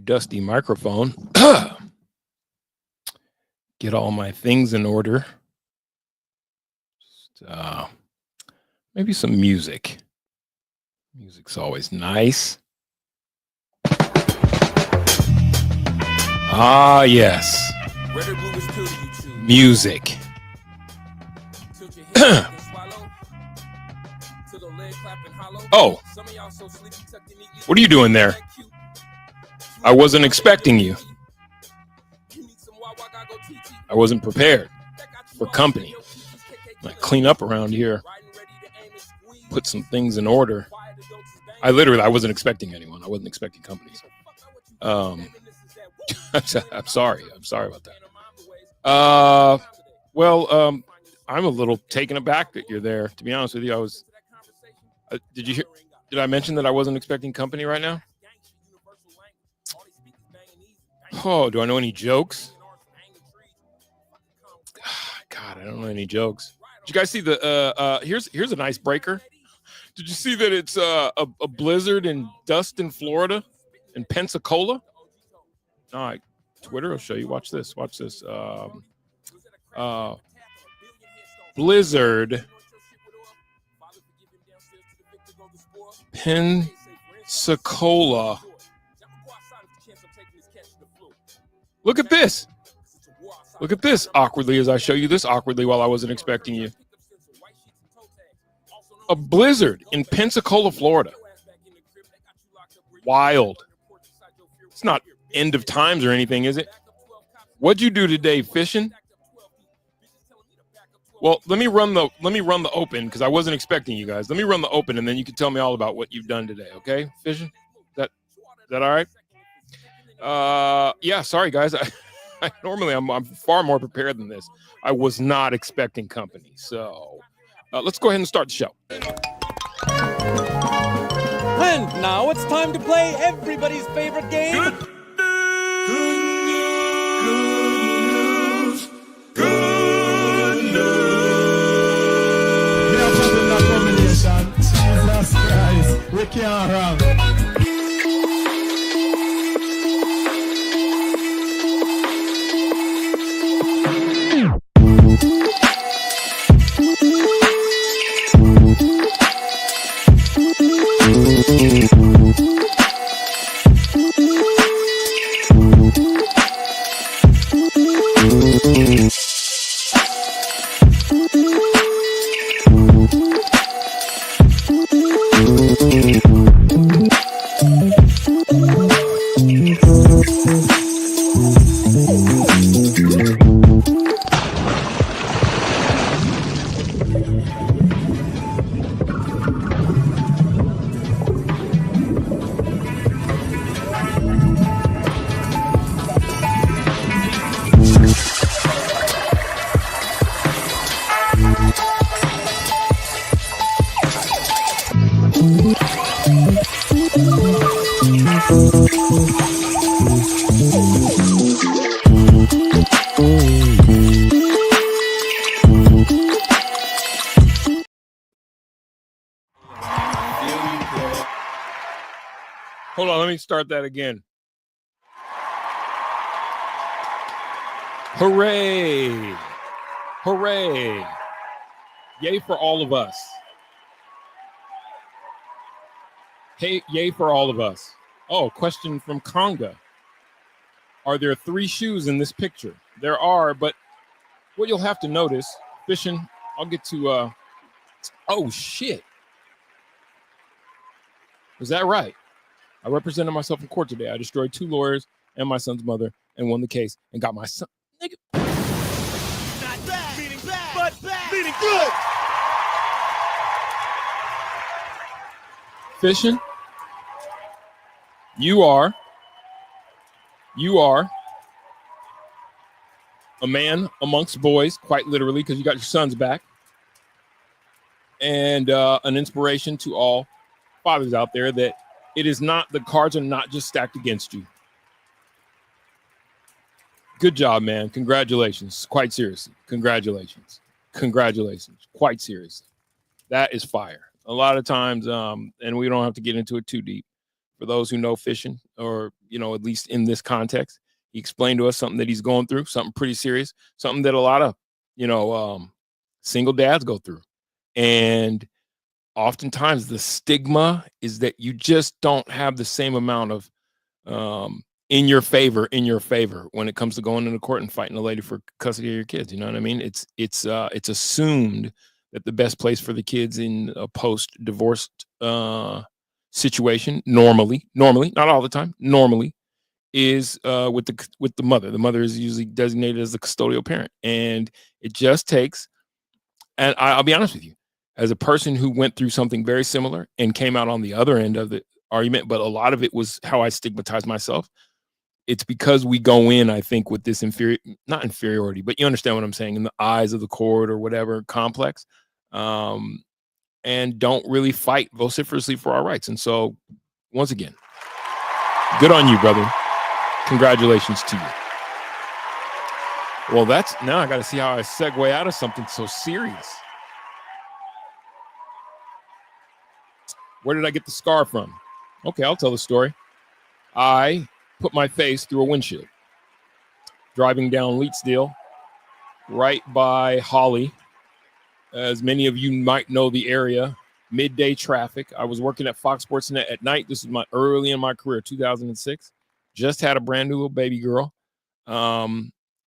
dusty microphone. Get all my things in order. Just, maybe some music. Music's always nice. Ah, yes. Music. Oh, what are you doing there? I wasn't expecting you. I wasn't prepared for company. I clean up around here, put some things in order. I wasn't expecting anyone. I wasn't expecting company. I'm sorry. I'm sorry about that. I'm a little taken aback that you're there. To be honest with you, did you hear? Did I mention that I wasn't expecting company right now? Oh, do I know any jokes? God, I don't know any jokes. Did you guys see the here's an icebreaker? Did you see that it's a blizzard and dust in Florida, in Pensacola? All right, Twitter will show you. Watch this. Watch this. Blizzard, Pensacola. Look at this. Look at this awkwardly as I show you this awkwardly while I wasn't expecting you. A blizzard in Pensacola, Florida. Wild. It's not end of times or anything, is it? What'd you do today, fishing? Well, let me run the open because I wasn't expecting you guys. Let me run the open and then you can tell me all about what you've done today, okay? Fishing? Is that all right? Yeah, sorry guys. Normally I'm far more prepared than this. I was not expecting company. So let's go ahead and start the show. And now it's time to play everybody's favorite game. Good news. We are talking about combination. Jesus Christ. We can't run. Hold on, let me start that again. Hooray! Hooray! Yay for all of us. Hey, yay for all of us. Oh, question from Conga. Are there 3 shoes in this picture? There are, but what you'll have to notice, fishing, I'll get to, oh shit. Was that right? I represented myself in court today. I destroyed 2 lawyers and my son's mother and won the case and got my son. Nigga. Not bad, meaning bad, but bad, meaning good. Fishing, you are a man amongst boys, quite literally, because you got your sons back, and an inspiration to all fathers out there that the cards are not just stacked against you. Good job, man. Congratulations. Quite seriously. Congratulations. Quite seriously. That is fire. A lot of times, and we don't have to get into it too deep, for those who know fishing, or, you know, at least in this context. He explained to us something that he's going through, something pretty serious, something that a lot of, you know, single dads go through. And oftentimes the stigma is that you just don't have the same amount of in your favor when it comes to going into court and fighting a lady for custody of your kids. You know what I mean? It's assumed that the best place for the kids in a post-divorced situation, normally, not all the time, normally, is with the mother. The mother is usually designated as the custodial parent, and it just takes. And I'll be honest with you, as a person who went through something very similar and came out on the other end of the argument, but a lot of it was how I stigmatized myself. It's because we go in, I think, with this not inferiority, but you understand what I'm saying, in the eyes of the court or whatever complex, and don't really fight vociferously for our rights. And so, once again, good on you, brother. Congratulations to you. Well, now I got to see how I segue out of something so serious. Where did I get the scar from? Okay, I'll tell the story. I put my face through a windshield driving down Leetsdale, right by Holly. As many of you might know the area, midday traffic. I was working at Fox Sports Net at night. This is early in my career, 2006. Just had a brand new little baby girl.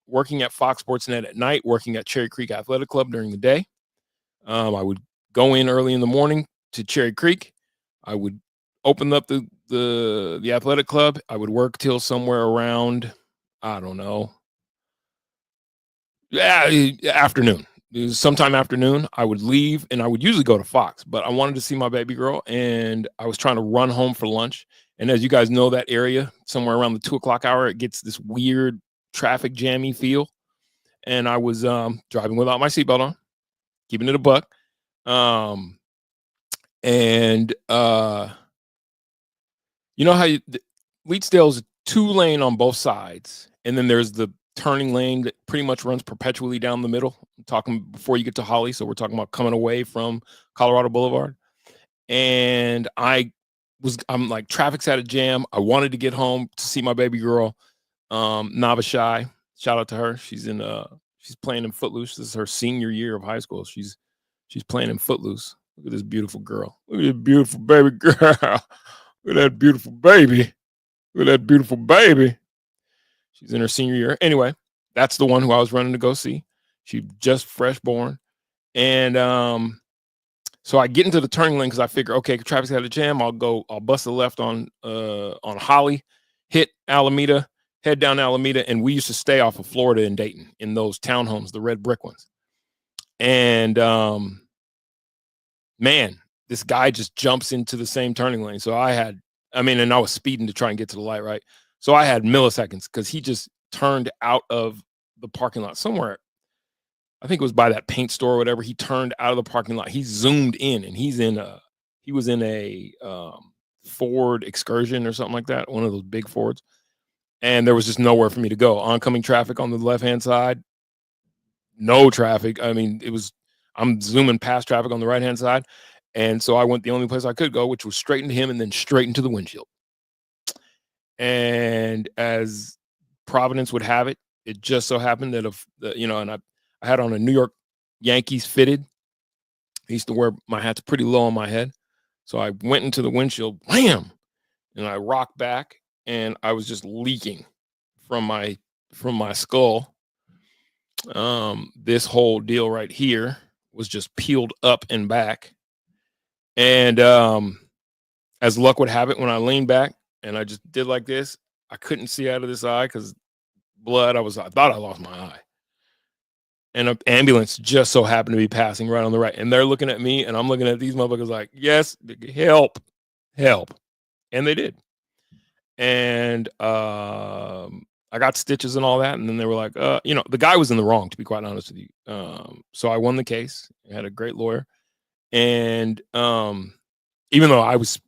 Working at Fox Sports Net at night, working at Cherry Creek Athletic Club during the day. I would go in early in the morning to Cherry Creek. I would open up the athletic club. I would work till somewhere around, I don't know, afternoon. Sometime afternoon, I would leave, and I would usually go to Fox, but I wanted to see my baby girl, and I was trying to run home for lunch. And as you guys know, that area, somewhere around the 2 o'clock hour, it gets this weird traffic jammy feel. And I was driving without my seatbelt on, keeping it a buck. You know how Leetsdale's 2-lane on both sides, and then there's the turning lane that pretty much runs perpetually down the middle. I'm talking before you get to Holly, so we're talking about coming away from Colorado Boulevard. And I'm like, traffic's at a jam. I wanted to get home to see my baby girl, Navashai. Shout out to her. She's playing in Footloose. This is her senior year of high school. She's playing in Footloose. Look at this beautiful girl. Look at this beautiful baby girl. Look at that beautiful baby. Look at that beautiful baby. She's in her senior year. Anyway, that's the one who I was running to go see. She just fresh born. And so I get into the turning lane because I figure, okay, traffic's had a jam. I'll bust a left on Holly, hit Alameda, head down Alameda. And we used to stay off of Florida and Dayton in those townhomes, the red brick ones. And man, this guy just jumps into the same turning lane. So and I was speeding to try and get to the light, right? So I had milliseconds because he just turned out of the parking lot somewhere. I think it was by that paint store or whatever. He turned out of the parking lot. He zoomed in, and he was in a Ford Excursion or something like that, one of those big Fords. And there was just nowhere for me to go. Oncoming traffic on the left-hand side, no traffic. I mean, I'm zooming past traffic on the right-hand side. And so I went the only place I could go, which was straight into him and then straight into the windshield. And as Providence would have it, it just so happened that and I had on a New York Yankees fitted. I used to wear my hats pretty low on my head. So I went into the windshield, wham, and I rocked back, and I was just leaking from my skull. This whole deal right here was just peeled up and back. And as luck would have it, when I leaned back and I just did like this, I couldn't see out of this eye because blood. I thought I lost my eye. And an ambulance just so happened to be passing right on the right. And they're looking at me, and I'm looking at these motherfuckers like, yes, help. And they did. And I got stitches and all that. And then they were like, the guy was in the wrong, to be quite honest with you. So I won the case. I had a great lawyer. And even though I was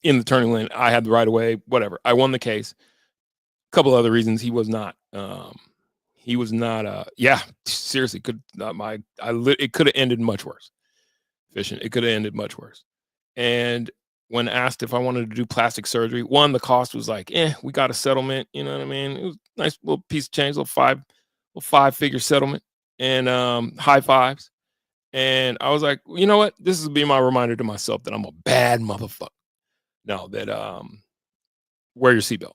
in the turning lane, I had the right of way, whatever. I won the case. A couple other reasons. He was not, seriously, it could have ended much worse. Fishing, it could have ended much worse. And when asked if I wanted to do plastic surgery. One, the cost was like, we got a settlement. You know what I mean? It was a nice little piece of change, little five-figure settlement, and high fives. And I was like, you know what? This will be my reminder to myself that I'm a bad motherfucker. No, that wear your seatbelt.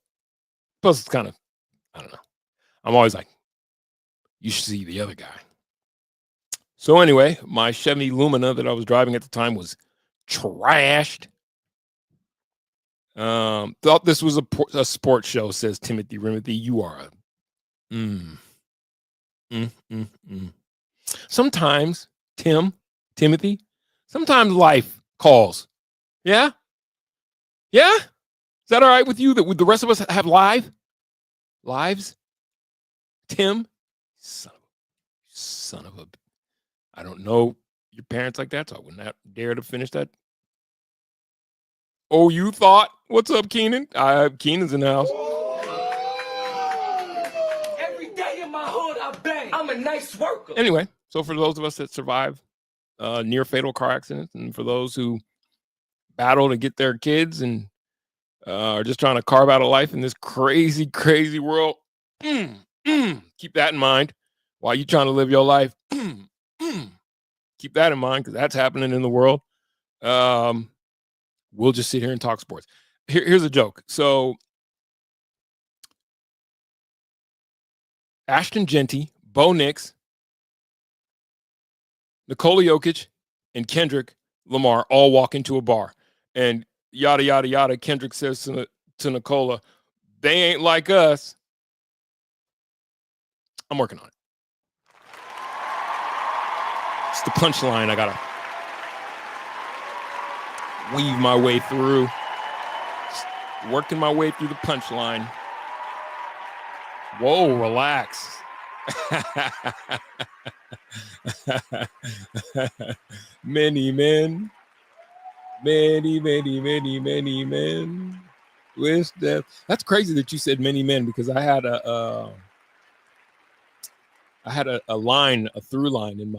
Plus, it's kind of, I don't know. I'm always like, you should see the other guy. So anyway, my Chevy Lumina that I was driving at the time was trashed. Thought this was a sports show, says Timothy Rimothy. You are a Sometimes, Timothy, sometimes life calls. Yeah? Yeah? Is that all right with you that the rest of us have lives? Tim? Son of a I don't know your parents like that, so I would not dare to finish that. Oh, you thought? What's up, Keenan? Keenan's in the house. Every day in my hood, I bang. I'm a nice worker. Anyway, so for those of us that survive near fatal car accidents, and for those who battle to get their kids and are just trying to carve out a life in this crazy, crazy world, keep that in mind while you're trying to live your life. Keep that in mind because that's happening in the world. We'll just sit here and talk sports. Here's a joke. So ASHTON, JEANTY, Bo Nix, NIKOLA, JOKIC, and KENDRICK, LAMAR all walk into a bar. And yada, yada, yada, KENDRICK says to NIKOLA, they ain't like us. I'm working on it. It's the punchline I gotta weave my way through. Just working my way through the punchline. Whoa, relax. Many men. Many men. Wish death. That's crazy that you said many men because I had a line, a through line in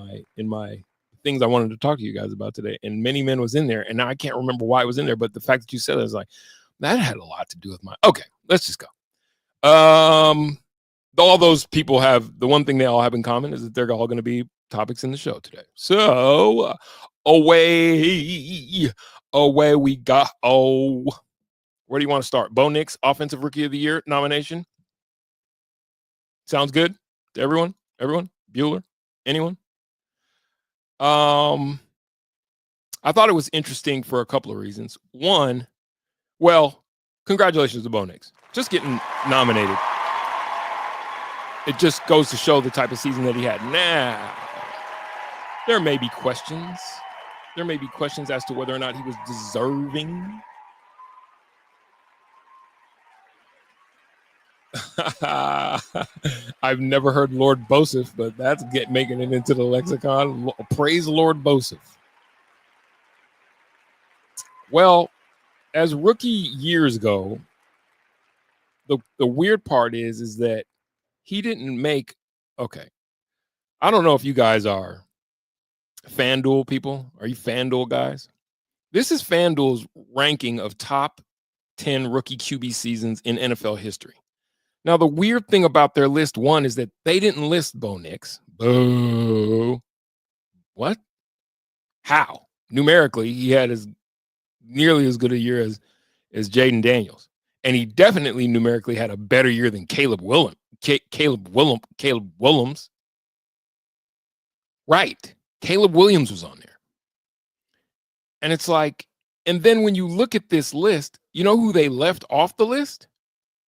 my things I wanted to talk to you guys about today, and many men was in there, and now I can't remember why it was in there, but the fact that you said it, I was like, that had a lot to do with my. Okay, let's just go. All those people have the one thing they all have in common is that they're all going to be topics in the show today. So away we go. Oh, where do you want to start? Bo Nix, Offensive Rookie of the Year nomination. Sounds good to everyone. Everyone? Bueller? Anyone? I thought it was interesting for a couple of reasons. One, well, congratulations to Bo Nix. Just getting nominated. It just goes to show the type of season that he had. Now, there may be questions. There may be questions as to whether or not he was deserving. I've never heard Lord Bosef, but that's making it into the lexicon. Praise Lord Bosef. Well, as rookie years go, the weird part is that he didn't make. Okay, I don't know if you guys are FanDuel people. Are you FanDuel guys? This is FanDuel's ranking of top 10 rookie QB seasons in NFL history. Now, the weird thing about their list, one, is that they didn't list Bo Nix. Boo. What? How? Numerically, he had nearly as good a year as Jaden Daniels. And he definitely numerically had a better year than Caleb Williams. Right. Caleb Williams was on there. And it's like, and then when you look at this list, you know who they left off the list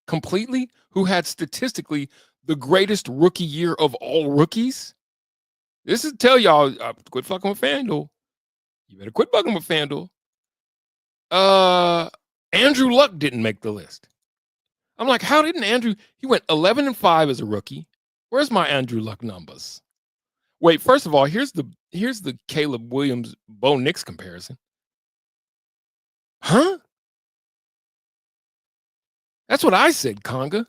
completely? Who had statistically the greatest rookie year of all rookies? This is tell y'all, quit fucking with FanDuel. You better quit fucking with FanDuel. Andrew Luck didn't make the list. I'm like, how didn't Andrew? He went 11-5 as a rookie. Where's my Andrew Luck numbers? Wait, first of all, here's the Caleb Williams Bo Nix comparison. Huh? That's what I said, Conga.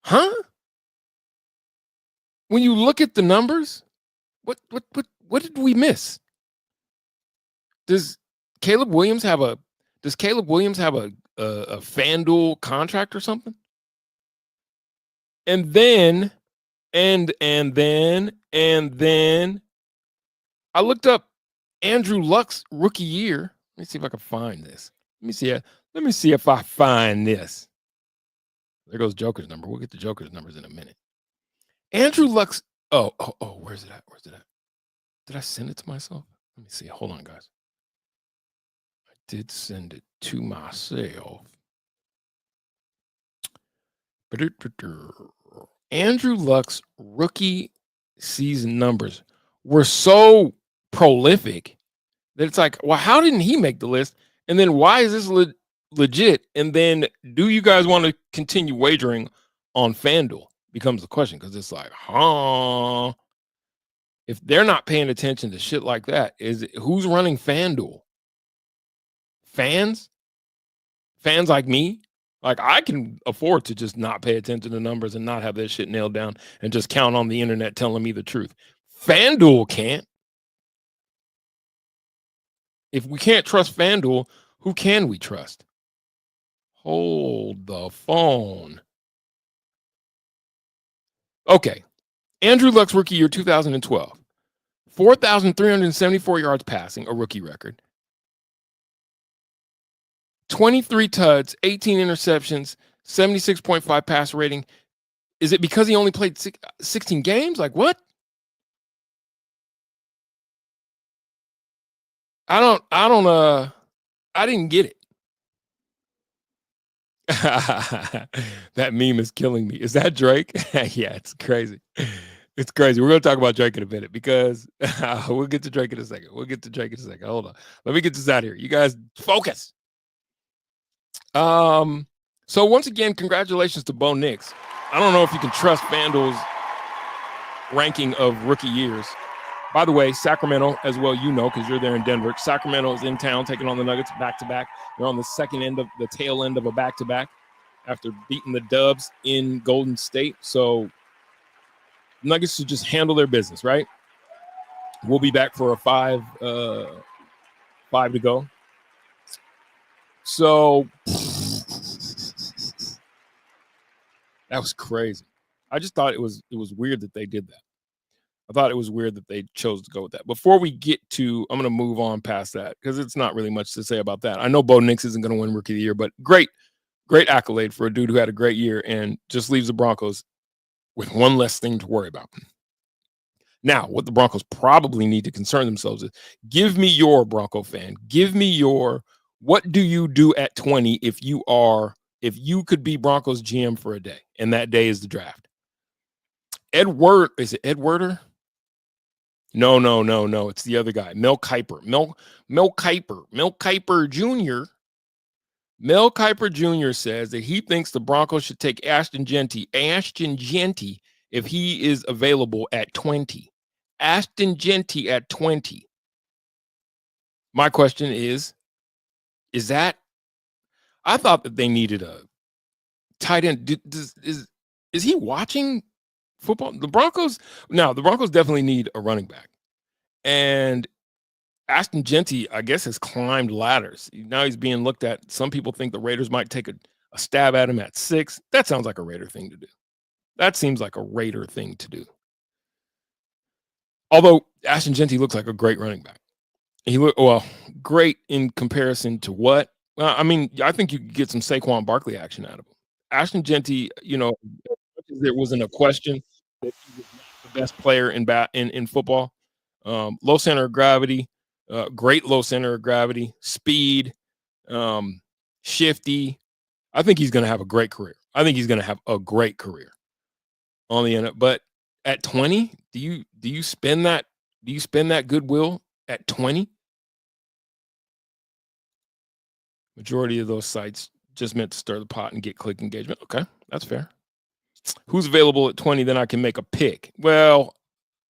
Huh? When you look at the numbers, what did we miss? Does Caleb Williams have a Does Caleb Williams have a FanDuel contract or something? And then I looked up Andrew Luck's rookie year. Let me see if I can find this. Let me see if I find this. There goes Joker's number. We'll get to Joker's numbers in a minute. Andrew Luck's. Oh, where's it at? Where's it at? Did I send it to myself? Let me see. Hold on, guys. I did send it to myself. Andrew Luck's rookie season numbers were so prolific that it's like, well, how didn't he make the list? And then why is this legit? And then do you guys want to continue wagering on FanDuel? Becomes the question, because it's like, if they're not paying attention to shit like that, who's running FanDuel? Fans like me? Like, I can afford to just not pay attention to numbers and not have this shit nailed down and just count on the internet telling me the truth. FanDuel can't. If we can't trust FanDuel, who can we trust? Hold the phone. Okay. Andrew Luck's rookie year 2012. 4,374 yards passing, a rookie record. 23 tuds, 18 interceptions, 76.5 passer rating. Is it because he only played 16 games? Like, what? I didn't get it. That meme is killing me. Is that Drake? Yeah, it's crazy. It's crazy. We're going to talk about Drake in a minute, because we'll get to Drake in a second. Hold on. Let me get this out of here. You guys focus. So once again, congratulations to Bo Nix. I don't know if you can trust FanDuel's ranking of rookie years. By the way, Sacramento, as well, because you're there in Denver. Sacramento is in town taking on the Nuggets back-to-back. They're on the tail end of a back-to-back after beating the Dubs in Golden State. So Nuggets should just handle their business, right? We'll be back for a five to go. So that was crazy. I just thought it was weird that they did that. I thought it was weird that they chose to go with that. Before we get to, I'm going to move on past that, because it's not really much to say about that. I know Bo Nix isn't going to win Rookie of the Year, but great accolade for a dude who had a great year and just leaves the Broncos with one less thing to worry about. Now, what the Broncos probably need to concern themselves is, give me your Bronco fan. Give me your, what do you do at 20 if you could be Broncos GM for a day, and that day is the draft? Is it Ed Werder? No. It's the other guy, Mel Kiper. Mel Kiper Jr. Mel Kiper Jr. says that he thinks the Broncos should take Ashton Jeanty if he is available at 20. Ashton Jeanty at 20. My question is that, I thought that they needed a tight end. Is he watching football? The Broncos definitely need a running back. And Ashton Jeanty, I guess, has climbed ladders. Now he's being looked at. Some people think the Raiders might take a stab at him at 6. That sounds like a Raider thing to do. That seems like a Raider thing to do. Although Ashton Jeanty looks like a great running back. He great in comparison to what? I mean, I think you could get some Saquon Barkley action out of him. Ashton Jeanty, there wasn't a question that he was not the best player in football. Low center of gravity, great low center of gravity, speed, shifty. I think he's going to have a great career. on the end. But at 20, do you spend that? Do you spend that goodwill at 20? Majority of those sites just meant to stir the pot and get click engagement. Okay, that's fair. Who's available at 20? Then I can make a pick. Well,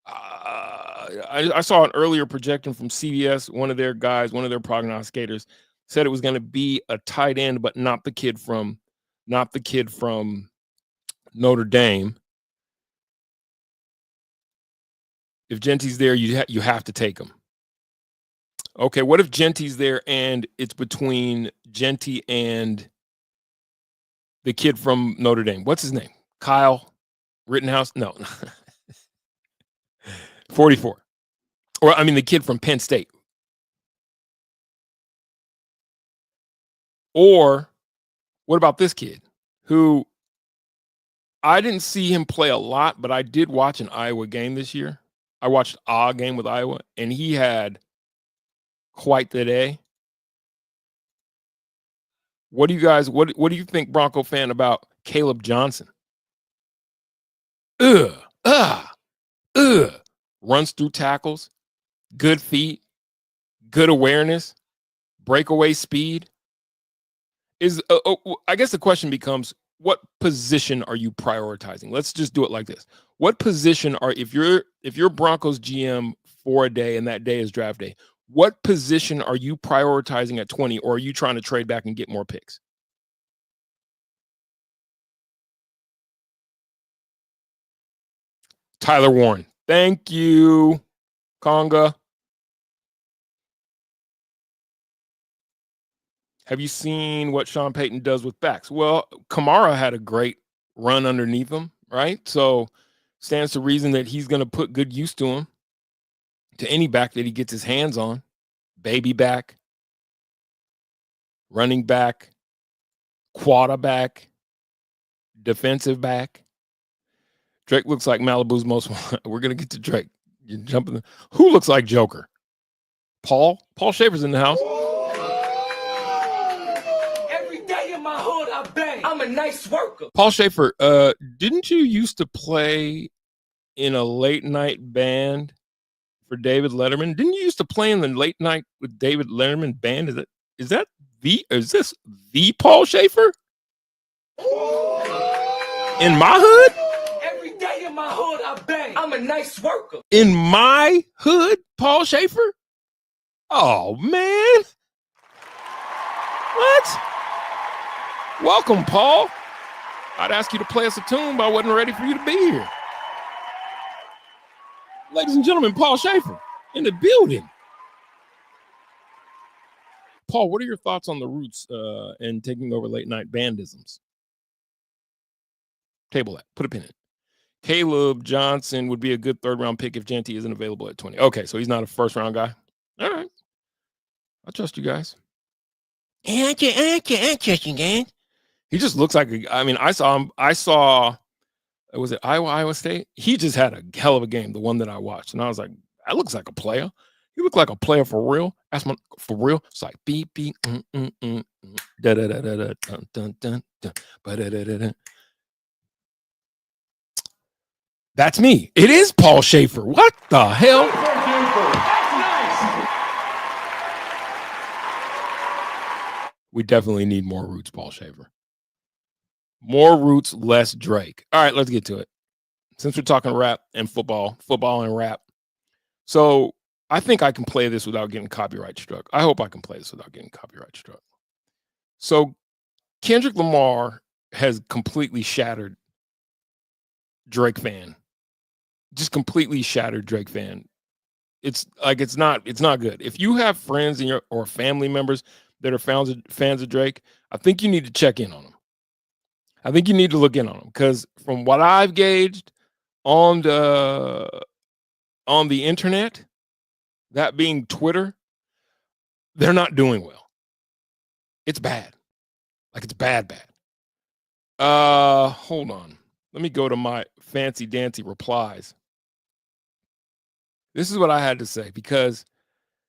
I saw an earlier projection from CBS. One of their prognosticators said it was going to be a tight end, but not the kid from Notre Dame. If Genty's there, you have to take him. Okay, what if Genty's there and it's between JEANTY and the kid from Notre Dame. What's his name? Kyle Rittenhouse? No. 44. Or, I mean, the kid from Penn State. Or what about this kid who I didn't see him play a lot, but I did watch an Iowa game this year. I watched a game with Iowa, and he had quite the day. What do you guys, what do you think, Bronco fan, about Caleb Johnson? Runs through tackles, good feet, good awareness, breakaway speed. I guess the question becomes, what position are you prioritizing? Let's just do it like this. What position if you're Broncos GM for a day and that day is draft day, what position are you prioritizing at 20, or are you trying to trade back and get more picks? Tyler Warren. Thank you, Conga. Have you seen what Sean Payton does with backs? Well, Kamara had a great run underneath him, right? So stands to reason that he's going to put good use to him, to any back that he gets his hands on. Baby back, running back, quarterback, defensive back. Drake looks like Malibu's most. We're going to get to Drake. You're jumping. Who looks like Joker? Paul Schaefer's in the house. Every day in my hood, I bang. I'm a nice worker. Paul Schaefer, didn't you used to play in a late night band for David Letterman? Didn't you used to play in the late night with David Letterman band? Is this the Paul Schaefer? In my hood? Every day in my hood, I bang. I'm a nice worker. In my hood, Paul Schaefer? Oh, man. What? Welcome, Paul. I'd ask you to play us a tune, but I wasn't ready for you to be here. Ladies and gentlemen, Paul Schaefer in the building. Paul, what are your thoughts on the Roots and taking over late night bandisms? Table that. Put a pin in it. Caleb Johnson would be a good third-round pick if JEANTY isn't available at 20. Okay, so he's not a first-round guy. All right. I trust you guys. I trust you guys. He just looks like I saw him. Was it Iowa State? He just had a hell of a game, the one that I watched. And I was like, that looks like a player. He looked like a player for real. That's for real. It's like beep, beep, da da da da da dun dun dun dun da da da da. That's me. It is Paul Schaefer. What the hell? We definitely need more Roots, Paul Schaefer. More Roots, less Drake. All right, let's get to it. Since we're talking rap and football and rap. So I think I can play this without getting copyright struck. I hope I can play this without getting copyright struck. So Kendrick Lamar has completely shattered Drake fan. Just completely shattered Drake fan. It's not good. If you have friends or family members that are fans of Drake, I think you need to check in on them. I think you need to look in on them, because from what I've gauged on the internet, that being Twitter, they're not doing well. It's bad. Like, it's bad. Hold on. Let me go to my fancy dancy replies. This is what I had to say, because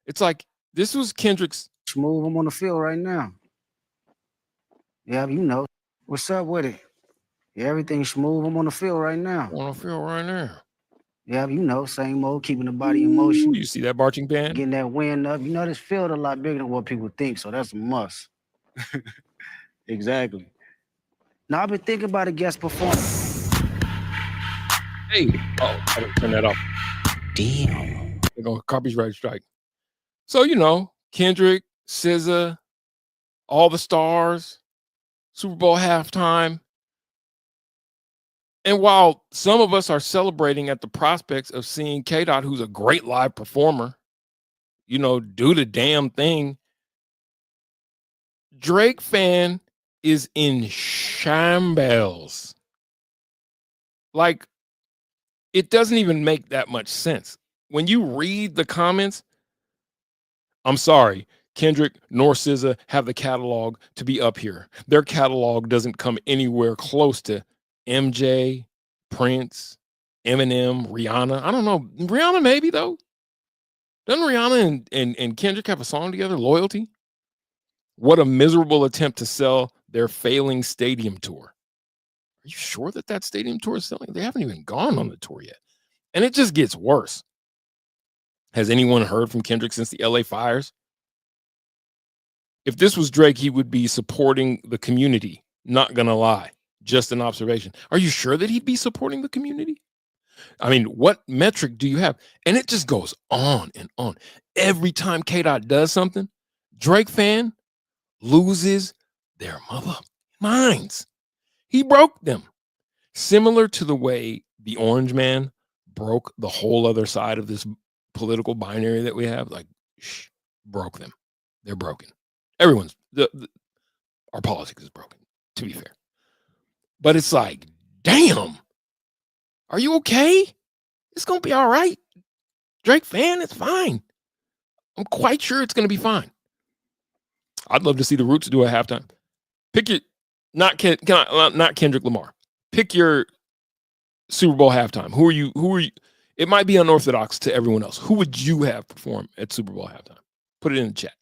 it's like, this was Kendrick's. Smooth, I'm on the field right now. Yeah, you know. What's up with it? Yeah, everything's smooth. I'm on the field right now. On the field right now. Yeah, you know, same old, keeping the body in motion. You see that marching band? Getting that wind up. You know, this field a lot bigger than what people think, so that's a must. Exactly. Now, I've been thinking about a guest performance. Hey. Oh, I gotta turn that off. Damn. They're going to copyright strike. So, you know, Kendrick, SZA, all the stars, Super Bowl halftime. And while some of us are celebrating at the prospects of seeing K-Dot, who's a great live performer, you know, do the damn thing, Drake fan is in shambles. Like, it doesn't even make that much sense. When you read the comments, I'm sorry, Kendrick nor SZA have the catalog to be up here. Their catalog doesn't come anywhere close to MJ, Prince, Eminem, Rihanna. I don't know. Rihanna maybe, though. Doesn't Rihanna and Kendrick have a song together, Loyalty? What a miserable attempt to sell their failing stadium tour. Are you sure that that stadium tour is selling? They haven't even gone on the tour yet. And it just gets worse. Has anyone heard from Kendrick since the LA fires? If this was Drake, he would be supporting the community. Not gonna lie. Just an observation. Are you sure that he'd be supporting the community? I mean, what metric do you have? And it just goes on and on. Every time K-Dot does something, Drake fan loses their mother minds. He broke them. Similar to the way the Orange Man broke the whole other side of this political binary that we have, like, broke them. They're broken. Everyone's, our politics is broken, to be fair. But it's like, damn, are you okay? It's going to be all right. Drake fan, it's fine. I'm quite sure it's going to be fine. I'd love to see the Roots do a halftime. Pick your, not Kendrick Lamar. Pick your Super Bowl halftime. Who are you? It might be unorthodox to everyone else. Who would you have perform at Super Bowl halftime? Put it in the chat.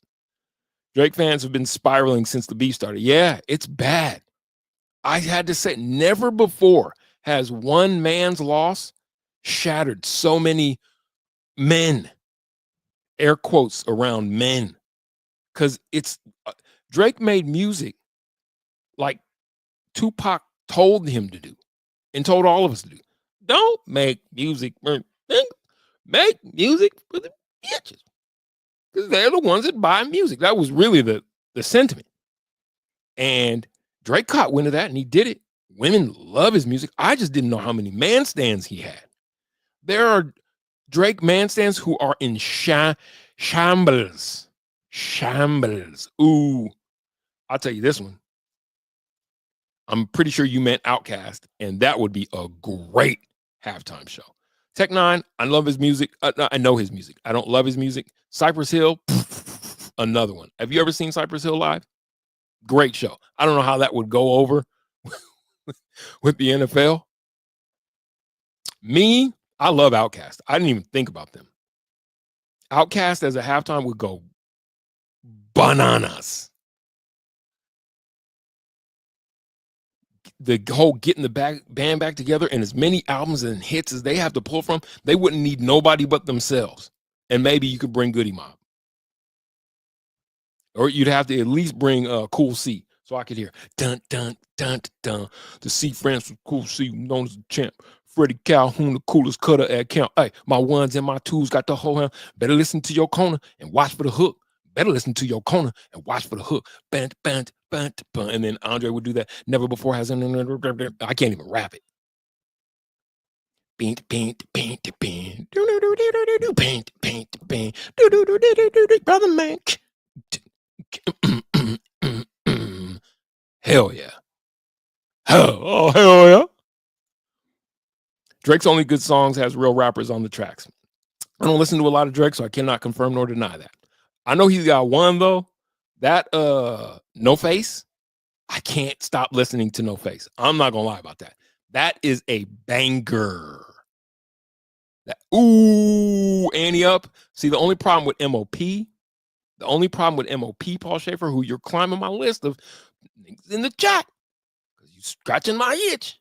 Drake fans have been spiraling since the beef started. Yeah, it's bad. I had to say, never before has one man's loss shattered so many men. Air quotes around men. Because it's Drake made music like Tupac told him to do and told all of us to do. Don't make music for make music for the bitches. Because they're the ones that buy music. That was really the sentiment. And Drake caught wind of that and he did it. Women love his music. I just didn't know how many man stands he had. There are Drake man stands who are in shambles. Shambles. Ooh, I'll tell you this one. I'm pretty sure you meant Outkast, and that would be a great halftime show. Tech Nine, I love his music. I know his music. I don't love his music. Cypress Hill, another one. Have you ever seen Cypress Hill live? Great show. I don't know how that would go over with the NFL. Me, I love Outkast. I didn't even think about them. Outkast as a halftime would go bananas. The whole getting the band back together and as many albums and hits as they have to pull from, they wouldn't need nobody but themselves. And maybe you could bring Goody Mob. Or you'd have to at least bring Cool C so I could hear dun dun dun dun. The C friends from Cool C, known as the champ. Freddie Calhoun, the coolest cutter at camp. Hey, my ones and my twos got the whole hand. Better listen to your corner and watch for the hook. Better listen to your corner and watch for the hook. Bant, bant, bant, bant. And then Andre would do that. Never before has I can't even rap it. Paint, paint, paint, paint. Paint, paint, paint. Brother man. Hell yeah. Hell yeah. Drake's only good songs has real rappers on the tracks. I don't listen to a lot of Drake, so I cannot confirm nor deny that. I know he's got one though. That No Face. I can't stop listening to No Face. I'm not gonna lie about that. That is a banger. That ooh, Annie up. See, the only problem with MOP, Paul Schaefer, who you're climbing my list of in the chat, because you scratching my itch.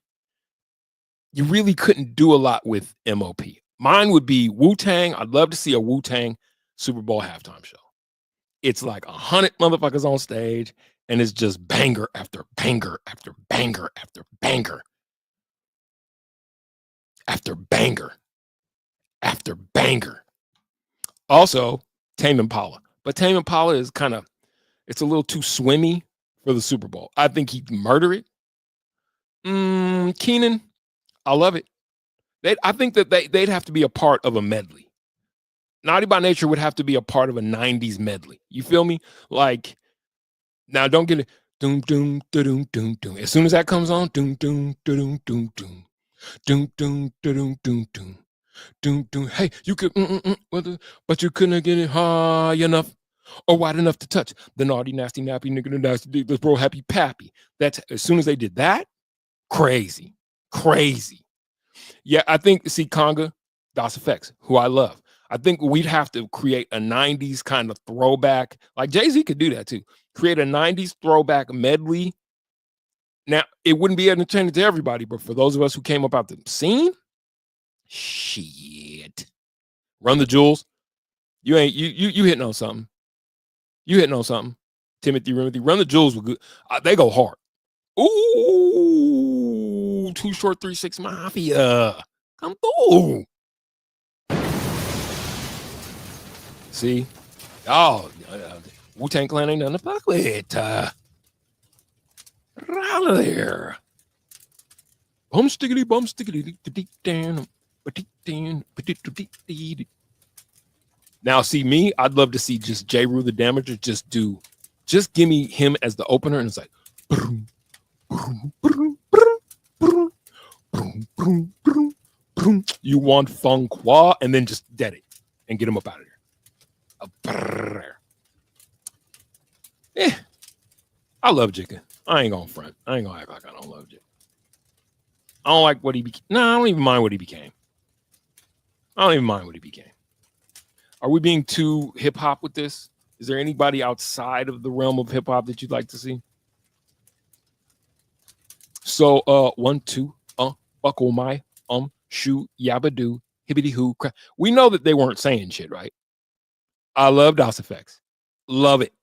You really couldn't do a lot with MOP. Mine would be Wu-Tang. I'd love to see a Wu-Tang Super Bowl halftime show. It's like 100 motherfuckers on stage, and it's just banger after banger after banger after banger after banger after banger. Also, Tame Impala. But Tame Impala is it's a little too swimmy for the Super Bowl. I think he'd murder it. Keenan, I love it. I think that they'd have to be a part of a medley. Naughty by Nature would have to be a part of a 90s medley. You feel me? Like Now don't get it. Doom doom doom doom doom. As soon as that comes on, doom doom doom doom doom doom doom doom doom doom doom doom. Hey, you could, but you couldn't get it high enough or wide enough to touch the naughty, nasty, nappy nigga, the nasty, the bro, happy pappy. That's as soon as they did that, crazy, crazy. Yeah, I think see Conga, DOS Effects, who I love. I think we'd have to create a 90s kind of throwback. Like Jay-Z could do that too. Create a 90s throwback medley. Now, it wouldn't be entertaining to everybody, but for those of us who came up out the scene, shit. Run the Jewels. You hitting on something. You hitting on something. Timothy, Run the Jewels were good. They go hard. Ooh, Too Short 3-6 Mafia. Come through. See? Oh, Wu-Tang Clan ain't nothing to fuck with. Out of there. Bum stickity, down. Now, see me, I'd love to see just J. Rue the Damager just give me him as the opener, and it's like, you want Feng Qua, and then just dead it and get him up out of there. I love Jigga. I ain't gonna front. I ain't gonna act like I don't love Jigga. I don't like what he became. No, I don't even mind what he became. Are we being too hip hop with this? Is there anybody outside of the realm of hip hop that you'd like to see? So, 1, 2, buckle my shoe, yabba-doo, hibbity-hoo, crap. We know that they weren't saying shit, right? I love DOS Effects. Love it.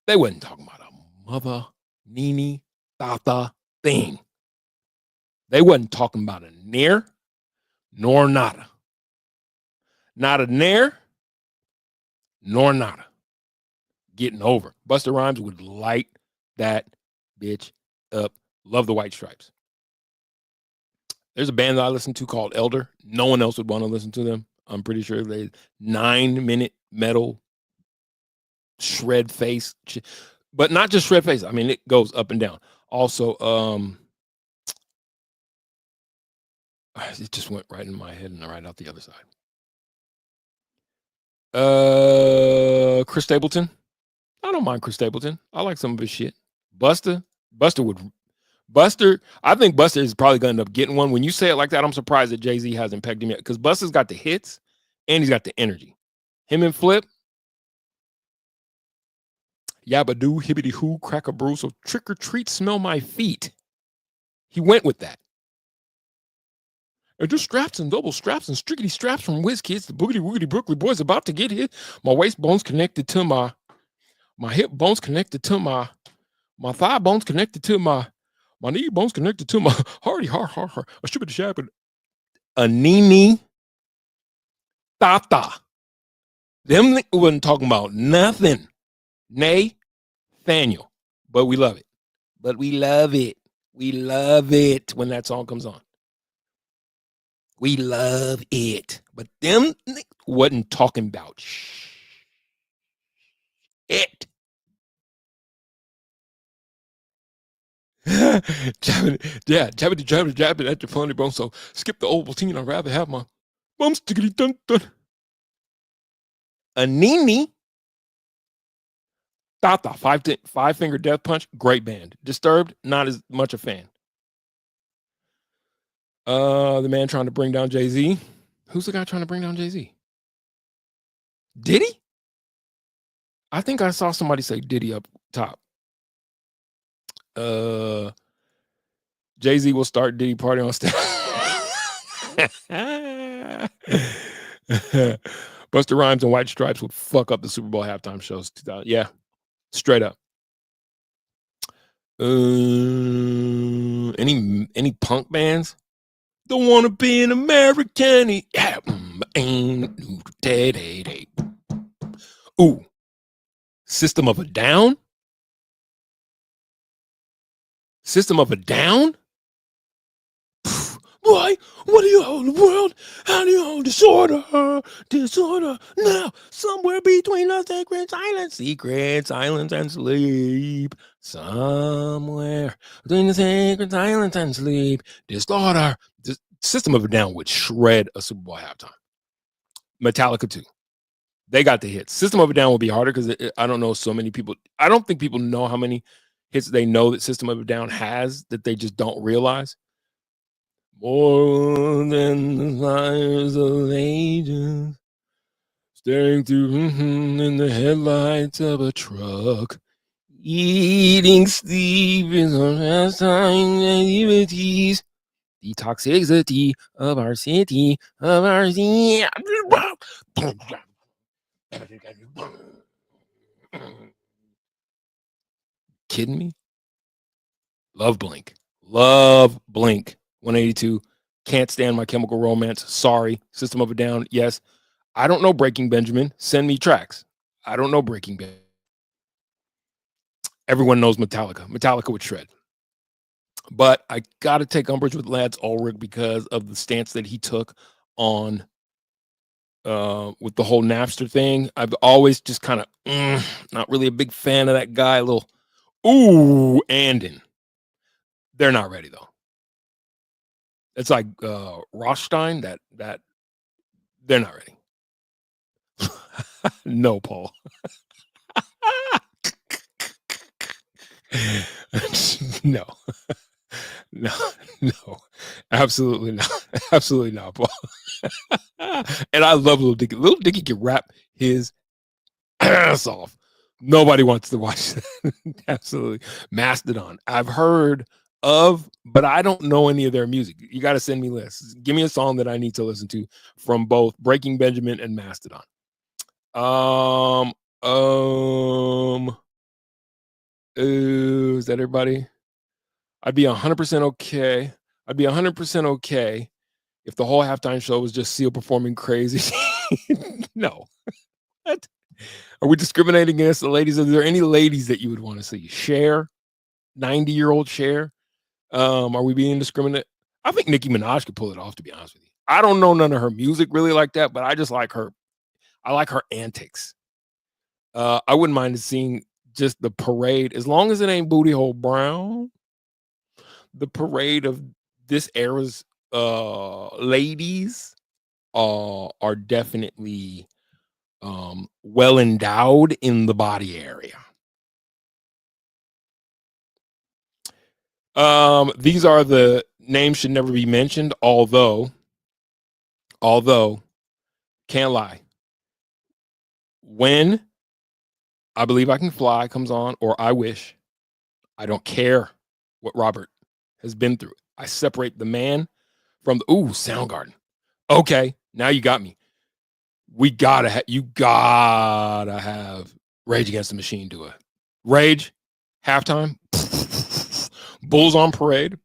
They wasn't talking about a mother, nini, tata thing. They wasn't talking about a near nor nada. Not a near nor nada. Getting over. Busta Rhymes would light that bitch up. Love the White Stripes. There's a band that I listen to called Elder. No one else would want to listen to them. I'm pretty sure they 9-minute metal shred face, but not just shred face. I mean, it goes up and down. Also, it just went right in my head and right out the other side. Chris Stapleton. I don't mind Chris Stapleton. I like some of his shit. Buster, I think Buster is probably going to end up getting one. When you say it like that, I'm surprised that Jay-Z hasn't pegged him yet, because Buster's got the hits and he's got the energy. Him and Flip, yabba-doo, hibbity-hoo, crack-a-brew, so trick or treat, smell my feet. He went with that. And just straps and double straps and strickety straps from Whiz Kids, the boogity-woogity Brooklyn boys about to get hit. My waist bones connected to my hip bones connected to my thigh bones connected to my knee bones connected to my hardy har. A stupid shabby. A nini tata. Them wasn't talking about nothing. Nay, Nathaniel. But we love it. We love it when that song comes on. We love it. But them wasn't talking about it. jabbing at your funny bone. So skip the Ovaltine. I'd rather have my bum stickity dun dun. A nini Tata, Five Finger Death Punch, great band. Disturbed, not as much a fan. The man trying to bring down Jay-Z. Who's the guy trying to bring down Jay-Z? Diddy? I think I saw somebody say Diddy up top. Jay-Z will start Diddy party on stage. Busta Rhymes and White Stripes would fuck up the Super Bowl halftime shows. 2000. Yeah, straight up. Any punk bands? Don't want to be an American. Ooh, System of a Down. System of a Down. Why? What do you hold the world? How do you hold disorder? Disorder. Now, somewhere between the sacred silence and sleep. Somewhere between the sacred silence and sleep. Disorder. The System of a Down would shred a Super Bowl halftime. Metallica too. They got the hits. System of a Down will be harder because I don't know so many people. I don't think people know how many hits they know that System of a Down has that they just don't realize. More than the fires of ages, staring through in the headlights of a truck. Eating sleep is our pastime activities. The toxicity of our city, of our city. Kidding me? Love Blink. Love Blink. 182. Can't stand My Chemical Romance. Sorry. System of a Down. Yes. I don't know Breaking Benjamin. Send me tracks. I don't know Breaking Benjamin. Everyone knows Metallica. Metallica would shred. But I got to take umbrage with Lance Ulrich because of the stance that he took on with the whole Napster thing. I've always just kind of not really a big fan of that guy. A little Andin. They're not ready though. It's like Rothstein that they're not ready. No, Paul. No. No, absolutely not. Absolutely not, Paul. And I love Lil Dicky. Lil Dicky can rap his ass off. Nobody wants to watch that. Absolutely. Mastodon. I've heard of, but I don't know any of their music. You got to send me lists. Give me a song that I need to listen to from both Breaking Benjamin and Mastodon. Is that everybody? I'd be 100% okay. I'd be 100% okay if the whole halftime show was just Seal performing Crazy. No. What? Are we discriminating against the ladies? Are there any ladies that you would want to see? Cher? 90-year-old Cher? Are we being discriminate? I think Nicki Minaj could pull it off, to be honest with you. I don't know none of her music really like that, but I just like her. I like her antics. I wouldn't mind seeing just the parade, as long as it ain't Booty Hole Brown. The parade of this era's ladies are definitely well endowed in the body area. These are the names should never be mentioned, although can't lie. When I Believe I Can Fly comes on, or I Wish, I don't care what Robert has been through. I separate the man from the Soundgarden. Okay, now you got me. You gotta have Rage Against the Machine do it. Rage, halftime, Bulls on Parade.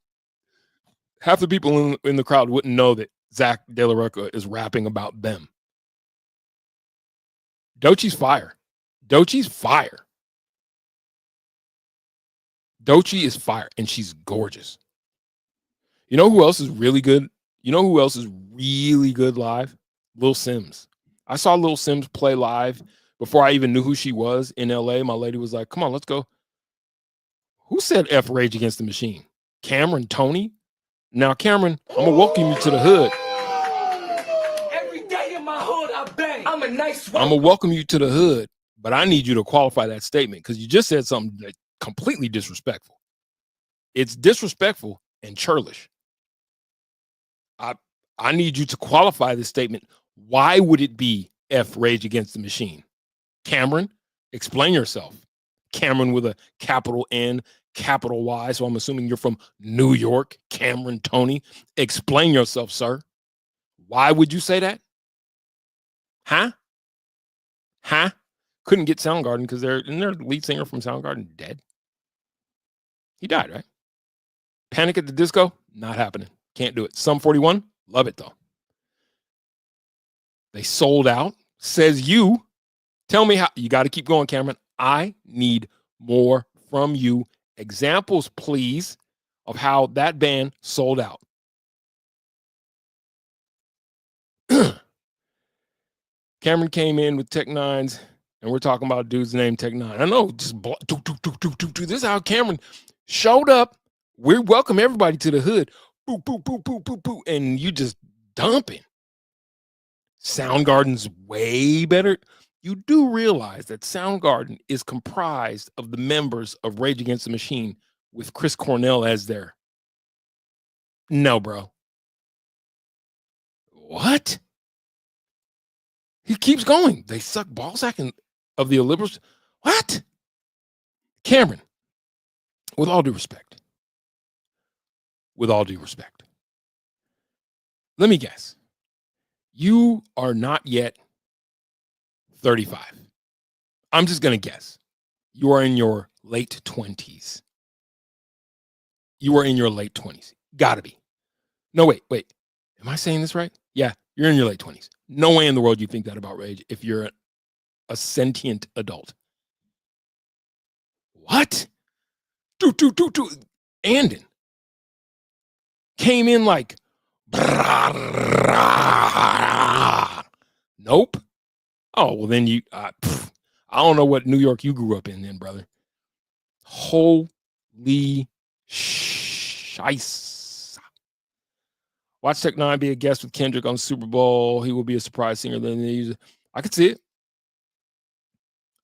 Half the people in the crowd wouldn't know that Zach De La Rocha is rapping about them. Doechie's fire. Doechie's fire. Doechie is fire, and she's gorgeous. You know who else is really good? You know who else is really good live? Lil Sims. I saw Lil Sims play live before I even knew who she was in LA. My lady was like, come on, let's go. Who said F Rage Against the Machine? Cameron Tony? Now, Cameron, I'm going to welcome you to the hood. Every day in my hood, I bang. I'm a nice one. I'm going to welcome you to the hood, but I need you to qualify that statement because you just said something that's completely disrespectful. It's disrespectful and churlish. I need you to qualify this statement. Why would it be F Rage Against the Machine? Cameron, explain yourself. Cameron with a capital N, capital Y. So I'm assuming you're from New York. Cameron Tony. Explain yourself, sir. Why would you say that? Huh? Couldn't get Soundgarden because their lead singer from Soundgarden dead. He died, right? Panic at the Disco? Not happening. Can't do it. Sum 41? Love it, though. They sold out. Says you. Tell me how. You got to keep going, Cameron. I need more from you. Examples, please, of how that band sold out. Cameron came in with Tech Nines, and we're talking about a dude's name Tech Nine. I know, just this is how Cameron showed up. We welcome everybody to the hood. Boop, boop, boop, boop, boop, boop, and you just dumping. Soundgarden's way better. You do realize that Soundgarden is comprised of the members of Rage Against the Machine with Chris Cornell as their. No, bro. What? He keeps going. They suck ball sacking of the liberals. What? Cameron, with all due respect, let me guess. You are not yet 35. I'm just going to guess. You are in your late 20s. You are in your late 20s. Gotta be. No, wait. Am I saying this right? Yeah, you're in your late 20s. No way in the world you think that about Rage if you're a sentient adult. What? Andon came in like, nope. Oh, well, then you, I don't know what New York you grew up in then, brother. Holy shice. Watch Tech Nine be a guest with Kendrick on Super Bowl. He will be a surprise singer. Then I could see it.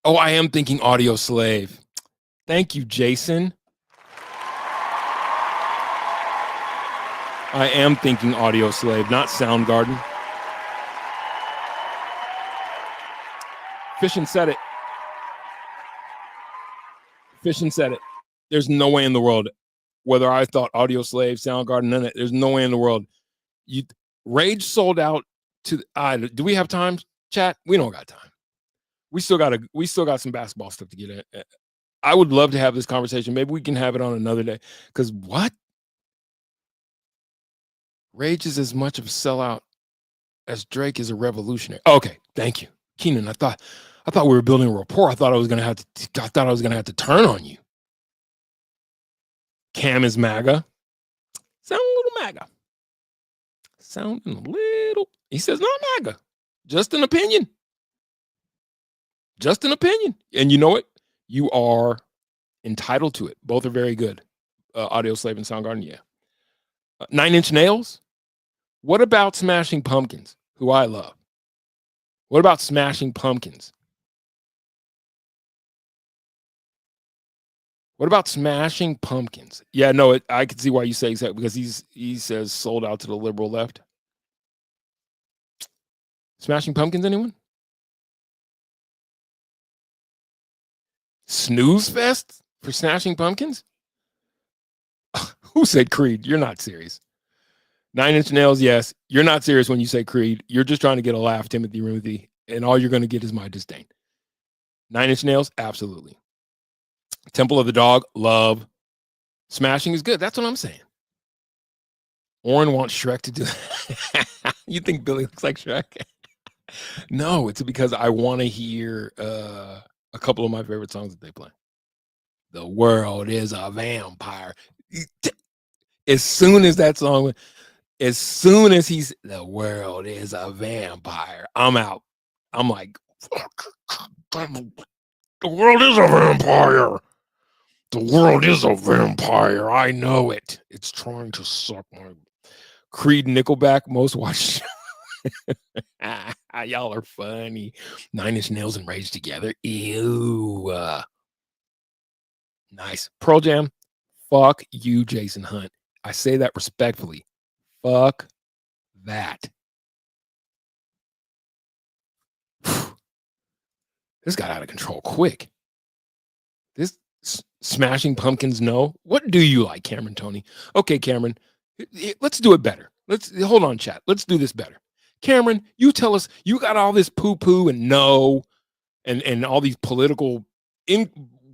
Oh, I am thinking Audio Slave. Thank you, Jason. I am thinking Audio Slave, not Soundgarden. Fishin said it. Fishin said it. There's no way in the world, whether I thought Audio Slave, Soundgarden, none of it, there's no way in the world. Rage sold out to. Do we have time, chat? We don't got time. We still got some basketball stuff to get in. I would love to have this conversation. Maybe we can have it on another day. Because what? Rage is as much of a sellout as Drake is a revolutionary. Okay, thank you, Keenan. I thought we were building a rapport. I thought I was gonna have to turn on you. Cam is MAGA. Sound a little MAGA. Sounding a little. He says not MAGA. Just an opinion. Just an opinion. And you know what? You are entitled to it. Both are very good. Audio Slave and Soundgarden, yeah. 9 Inch Nails. What about Smashing Pumpkins, who I love? What about Smashing Pumpkins? What about Smashing Pumpkins? Yeah, no, I can see why you say that, because he says sold out to the liberal left. Smashing Pumpkins, anyone? Snooze Fest for Smashing Pumpkins? Who said Creed? You're not serious. 9 Inch Nails, yes. You're not serious when you say Creed. You're just trying to get a laugh, Timothy Ruthie, and all you're going to get is my disdain. 9 Inch Nails, absolutely. Temple of the Dog, love. Smashing is good. That's what I'm saying. Oren wants Shrek to do that. You think Billy looks like Shrek? No, it's because I want to hear a couple of my favorite songs that they play. The world is a vampire. As soon as that song, as soon as he's the world is a vampire, I'm out. I'm like, the world is a vampire. The world is a vampire. I know it. It's trying to suck my Creed, Nickelback, most watched. Y'all are funny. 9 Inch Nails and Rage together. Ew. Nice. Pearl Jam. Fuck you, Jason Hunt. I say that respectfully. Fuck that. This got out of control quick. This Smashing Pumpkins, no. What do you like, Cameron Tony? Okay, Cameron, let's do it better. Let's hold on, chat. Let's do this better. Cameron, you tell us, you got all this poo-poo and no, and all these political,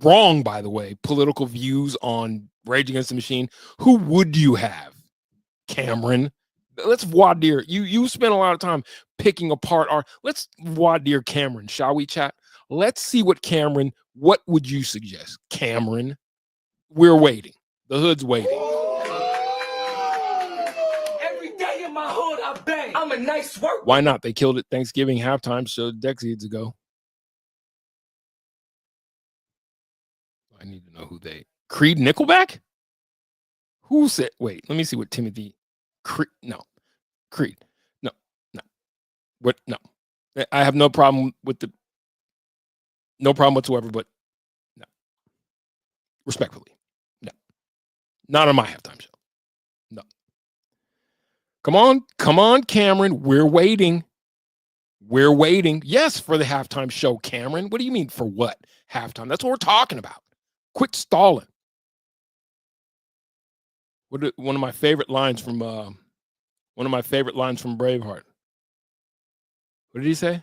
wrong, by the way, political views on Rage Against the Machine. Who would you have, Cameron? Let's voir dire. You spent a lot of time picking apart let's voir dire Cameron, shall we, chat? Let's see what would you suggest, Cameron? We're waiting. The hood's waiting. Every day in my hood, I I bang. I'm a nice worker. Why not? They killed it Thanksgiving halftime show decades ago. I need to know who they. Creed Nickelback? Who said? Wait, let me see what Timothy. Creed. No. Creed. No. No. What? No. I have no problem with the. No problem whatsoever, but no. Respectfully. No. Not on my halftime show. No. Come on, Cameron. We're waiting. We're waiting. Yes, for the halftime show, Cameron. What do you mean for what? Halftime. That's what we're talking about. Quit stalling. One of my favorite lines from Braveheart. What did he say?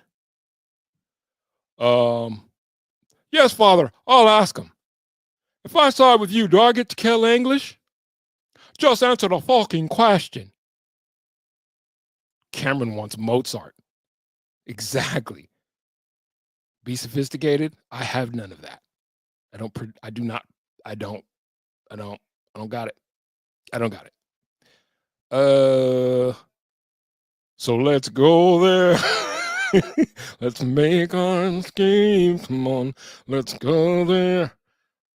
Yes, Father, I'll ask him. If I side with you, do I get to kill English? Just answer the fucking question. Cameron wants Mozart. Exactly. Be sophisticated. I have none of that. I don't got it. I don't got it. So let's go there. Let's make our scheme. Come on, let's go there.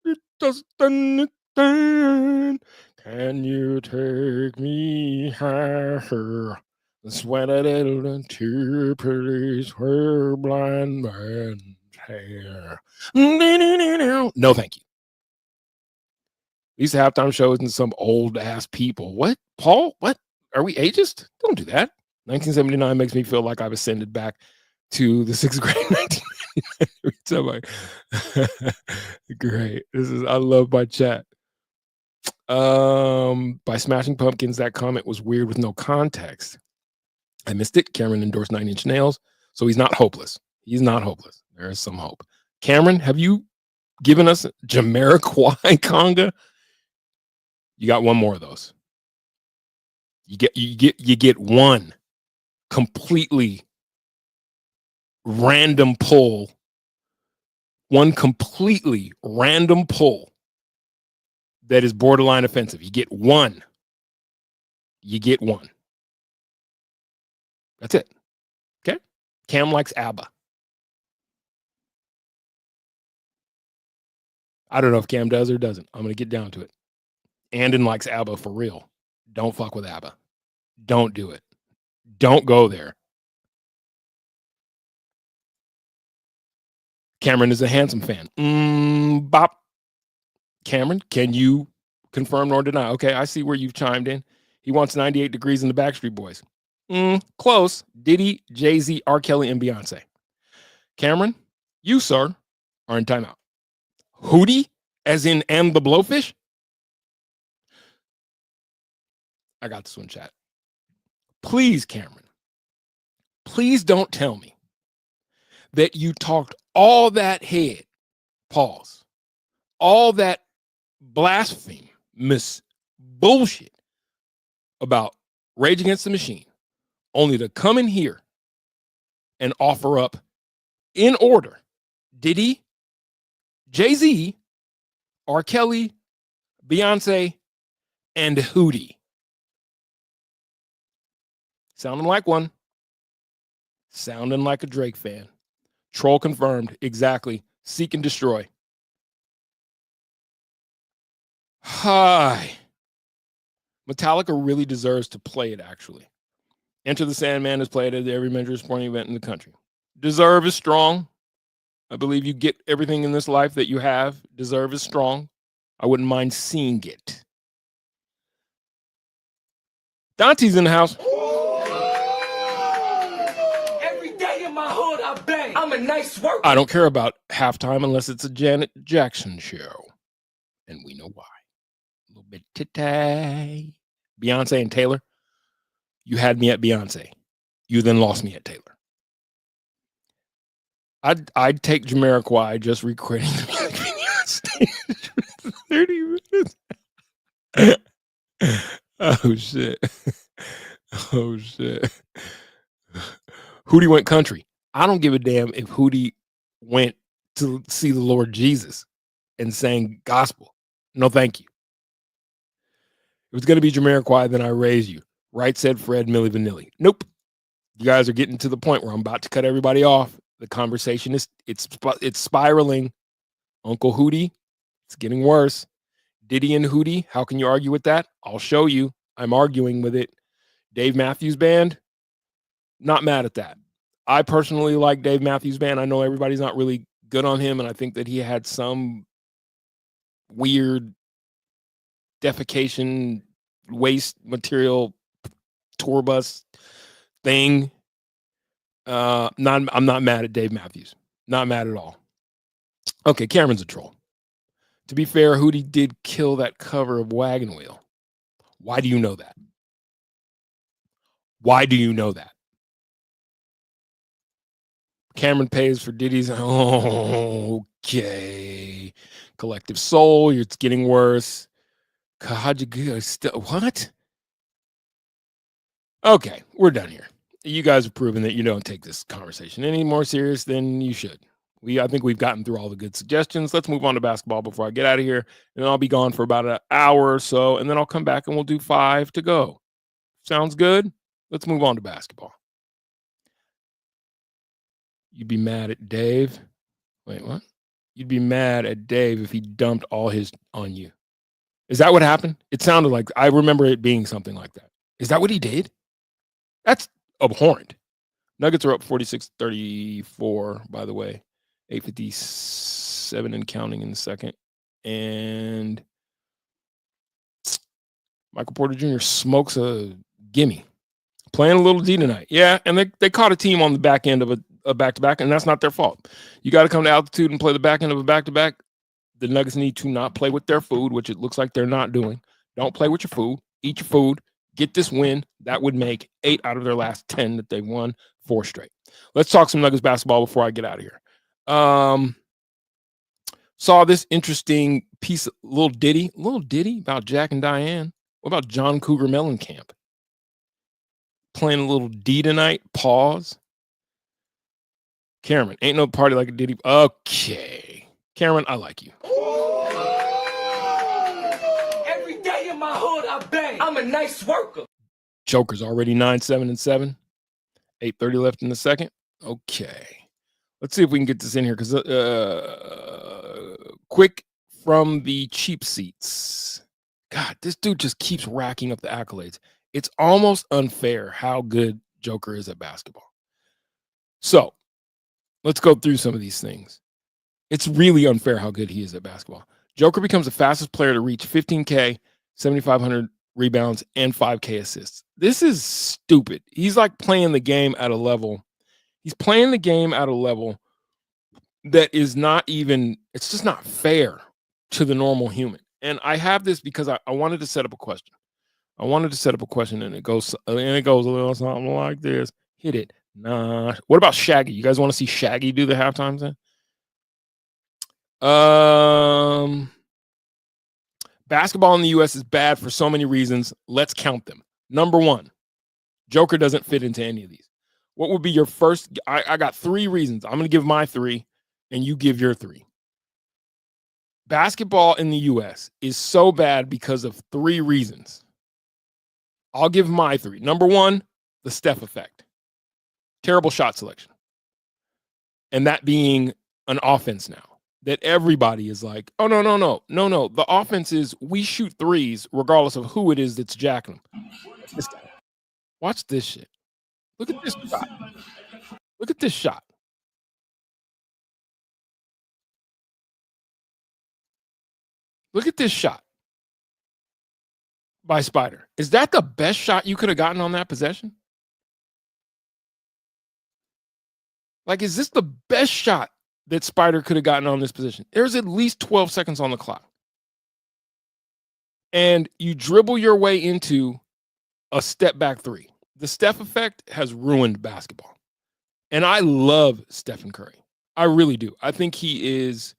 It doesn't stand. Can you take me higher? The sweated into place where blind man's hair. No, thank you. These halftime shows and some old ass people. What? Paul? What? Are we ageist? Don't do that. 1979 makes me feel like I've ascended back to the 6th grade. 1979. Great. I love my chat. By Smashing Pumpkins, that comment was weird with no context. I missed it. Cameron endorsed 9 Inch Nails, so he's not hopeless. He's not hopeless. There is some hope. Cameron, have you given us Jamiroquai conga? You got one more of those. You get one completely random pull. One completely random pull that is borderline offensive. You get one. You get one. That's it. Okay? Cam likes ABBA. I don't know if Cam does or doesn't. I'm going to get down to it. Andon likes ABBA for real. Don't fuck with ABBA. Don't do it. Don't go there. Cameron is a Handsome fan. Bop. Cameron, can you confirm nor deny? Okay, I see where you've chimed in. He wants 98 Degrees in the Backstreet Boys. Close. Diddy, Jay-Z, R. Kelly, and Beyonce. Cameron, you, sir, are in timeout. Hootie, as in M the Blowfish? I got this one, chat. Please, Cameron, please don't tell me that you talked all that head, pause, all that blasphemous bullshit about Rage Against the Machine, only to come in here and offer up in order Diddy, Jay-Z, R. Kelly, Beyonce, and Hootie. Sounding like one. Sounding like a Drake fan. Troll confirmed. Exactly. Seek and destroy. Hi. Metallica really deserves to play it, actually. Enter the Sandman is played at every major sporting event in the country. Deserve is strong. I believe you get everything in this life that you have. Deserve is strong. I wouldn't mind seeing it. Dante's in the house. Every day in my hood, I bang. I'm a nice worker. I don't care about halftime unless it's a Janet Jackson show. And we know why. A little bit titty. Beyonce and Taylor. You had me at Beyonce. You then lost me at Taylor. I'd take Jamiroquai just recording the music video on stage for 30 minutes. Oh shit. Oh shit. Hootie went country. I don't give a damn if Hootie went to see the Lord Jesus and sang gospel. No, thank you. If it's going to be Jamiroquai, then I raise you. Right, said Fred Milli Vanilli. Nope. You guys are getting to the point where I'm about to cut everybody off. The conversation is it's spiraling. Uncle Hootie, it's getting worse. Diddy and Hootie, how can you argue with that? I'll show you. I'm arguing with it. Dave Matthews Band, not mad at that. I personally like Dave Matthews Band. I know everybody's not really good on him, and I think that he had some weird defecation waste material tour bus thing. I'm not mad at Dave Matthews. Not mad at all. Okay, Cameron's a troll. To be fair, Hootie did kill that cover of Wagon Wheel. Why do you know that? Why do you know that? Cameron pays for Diddy's. Okay. Collective Soul, it's getting worse. What? Okay, we're done here. You guys have proven that you don't take this conversation any more serious than you should. I think we've gotten through all the good suggestions. Let's move on to basketball before I get out of here. And I'll be gone for about an hour or so, and then I'll come back and we'll do 5 to go. Sounds good? Let's move on to basketball. You'd be mad at Dave. Wait, what? You'd be mad at Dave if he dumped all his on you. Is that what happened? It sounded like, I remember it being something like that. Is that what he did? That's abhorrent. Nuggets are up 46-34, by the way. 8:57 and counting in the second. And Michael Porter Jr. smokes a gimme. Playing a little D tonight. Yeah, and they caught a team on the back end of a back-to-back, and that's not their fault. You got to come to altitude and play the back end of a back-to-back. The Nuggets need to not play with their food, which it looks like they're not doing. Don't play with your food. Eat your food. Get this win. That would make 8 out of their last 10 that they won, 4 straight. Let's talk some Nuggets basketball before I get out of here. Saw this interesting piece, little ditty about Jack and Diane. What about John Cougar Mellencamp? Playing a little D tonight. Pause. Cameron, ain't no party like a ditty. Okay. Cameron, I like you. Every day in my hood, I bang. I'm a nice worker. Joker's already 9-7-7. 8:30 left in the second. Okay. Let's see if we can get this in here because quick from the cheap seats. God, this dude just keeps racking up the accolades. It's almost unfair how good Joker is at basketball. So let's go through some of these things. It's really unfair how good he is at basketball. Joker becomes the fastest player to reach 15K, 7,500 rebounds, and 5K assists. This is stupid. He's like playing the game at a level. He's playing the game at a level that is not even, it's just not fair to the normal human. And I have this because I wanted to set up a question. And it goes a little something like this. Hit it. Nah. What about Shaggy? You guys want to see Shaggy do the halftime thing? Basketball in the U.S. is bad for so many reasons. Let's count them. Number 1, Joker doesn't fit into any of these. What would be your first? I got 3 reasons. I'm going to give my 3, and you give your 3. Basketball in the U.S. is so bad because of 3 reasons. I'll give my 3. Number 1, the Steph effect. Terrible shot selection. And that being an offense now. That everybody is like, oh, no. The offense is we shoot threes regardless of who it is that's jacking them. Watch this shit. Look at this shot. Look at this shot. Look at this shot by Spider. Is that the best shot you could have gotten on that possession? Like, is this the best shot that Spider could have gotten on this position? There's at least 12 seconds on the clock. And you dribble your way into a step back 3. The Steph effect has ruined basketball. And I love Stephen Curry. I really do. I think he is,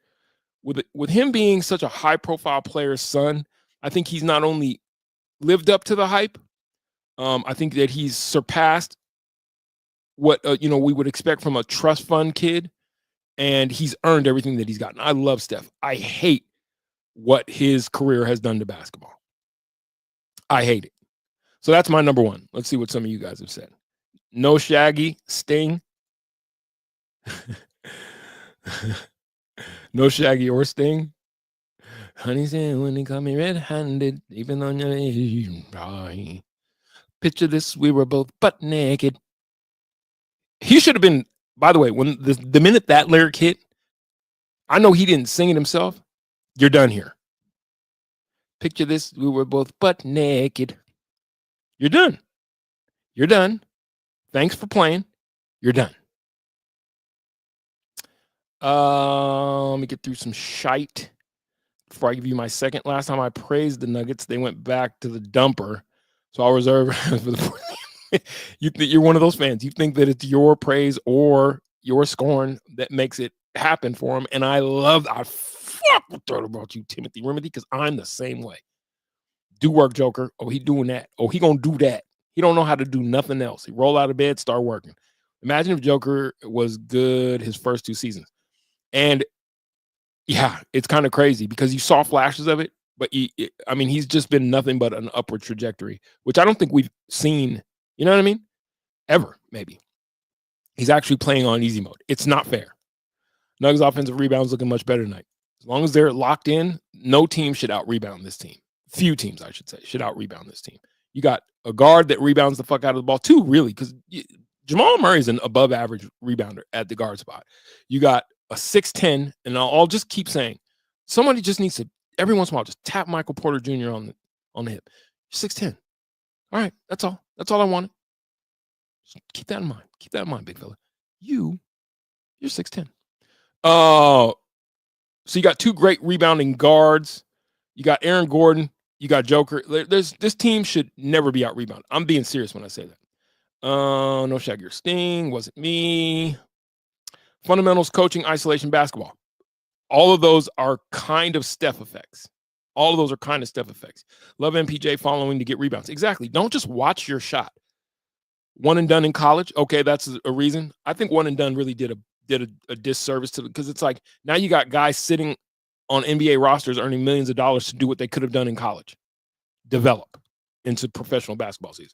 with him being such a high profile player's son, I think he's not only lived up to the hype, I think that he's surpassed what we would expect from a trust fund kid, and he's earned everything that he's gotten. I love Steph. I hate what his career has done to basketball. I hate it. So that's my number one. Let's see what some of you guys have said. No Shaggy, Sting. No Shaggy or Sting. Honey said when they caught me red-handed, even on your age. Picture this, we were both butt naked. He should have been, by the way, when the minute that lyric hit, I know he didn't sing it himself. You're done here. Picture this, we were both butt naked. You're done. You're done. Thanks for playing. You're done. Let me get through some shite before I give you my second. Last time I praised the Nuggets, they went back to the dumper. So I'll reserve for the you're one of those fans. You think that it's your praise or your scorn that makes it happen for them. And I fuck about you, Timothy Remedy, because I'm the same way. Do work, Joker. Oh, he doing that. Oh, he gonna do that. He don't know how to do nothing else. He roll out of bed, start working. Imagine if Joker was good his first 2 seasons. And yeah, it's kind of crazy because you saw flashes of it, but he's just been nothing but an upward trajectory, which I don't think we've seen, you know what I mean? Ever, maybe. He's actually playing on easy mode. It's not fair. Nuggets offensive rebounds looking much better tonight. As long as they're locked in, no team should out-rebound this team. Few teams, I should say, should out-rebound this team. You got a guard that rebounds the fuck out of the ball. 2, really, because Jamal Murray is an above-average rebounder at the guard spot. You got a 6'10", and I'll just keep saying, somebody just needs to, every once in a while, just tap Michael Porter Jr. on the hip. 6'10". All right, that's all. That's all I wanted. Just keep that in mind. Keep that in mind, big fella. You're 6'10". So you got 2 great rebounding guards. You got Aaron Gordon. You got Joker. This team should never be out rebounded. I'm being serious when I say that. No Shaggy or Sting. Wasn't me. Fundamentals, coaching, isolation, basketball. All of those are kind of Steph effects. All of those are kind of Steph effects. Love MPJ following to get rebounds. Exactly. Don't just watch your shot. One and done in college. Okay, that's a reason. I think one and done really did a disservice to, because it's like now you got guys sitting on NBA rosters earning millions of dollars to do what they could have done in college. Develop into professional basketball season.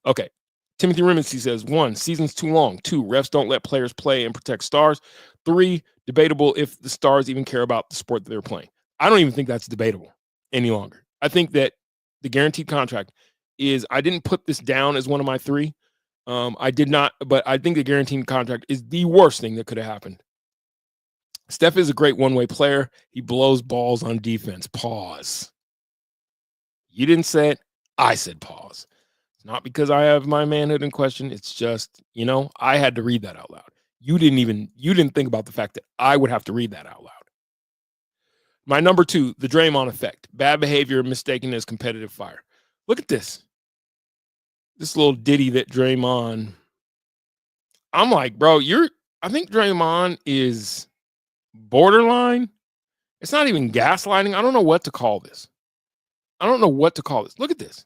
Okay. Timothy Remensky says, 1, season's too long. 2, refs don't let players play and protect stars. 3, debatable if the stars even care about the sport that they're playing. I don't even think that's debatable any longer. I think that the guaranteed contract is, I didn't put this down as one of my 3. I did not, but I think the guaranteed contract is the worst thing that could have happened. Steph is a great one-way player. He blows balls on defense. Pause. You didn't say it. I said pause. It's not because I have my manhood in question. It's just, I had to read that out loud. You didn't think about the fact that I would have to read that out loud. My number 2, the Draymond effect. Bad behavior mistaken as competitive fire. Look at this. This little ditty that Draymond. I'm like, bro, I think Draymond is borderline. It's not even gaslighting. I don't know what to call this. Look at this.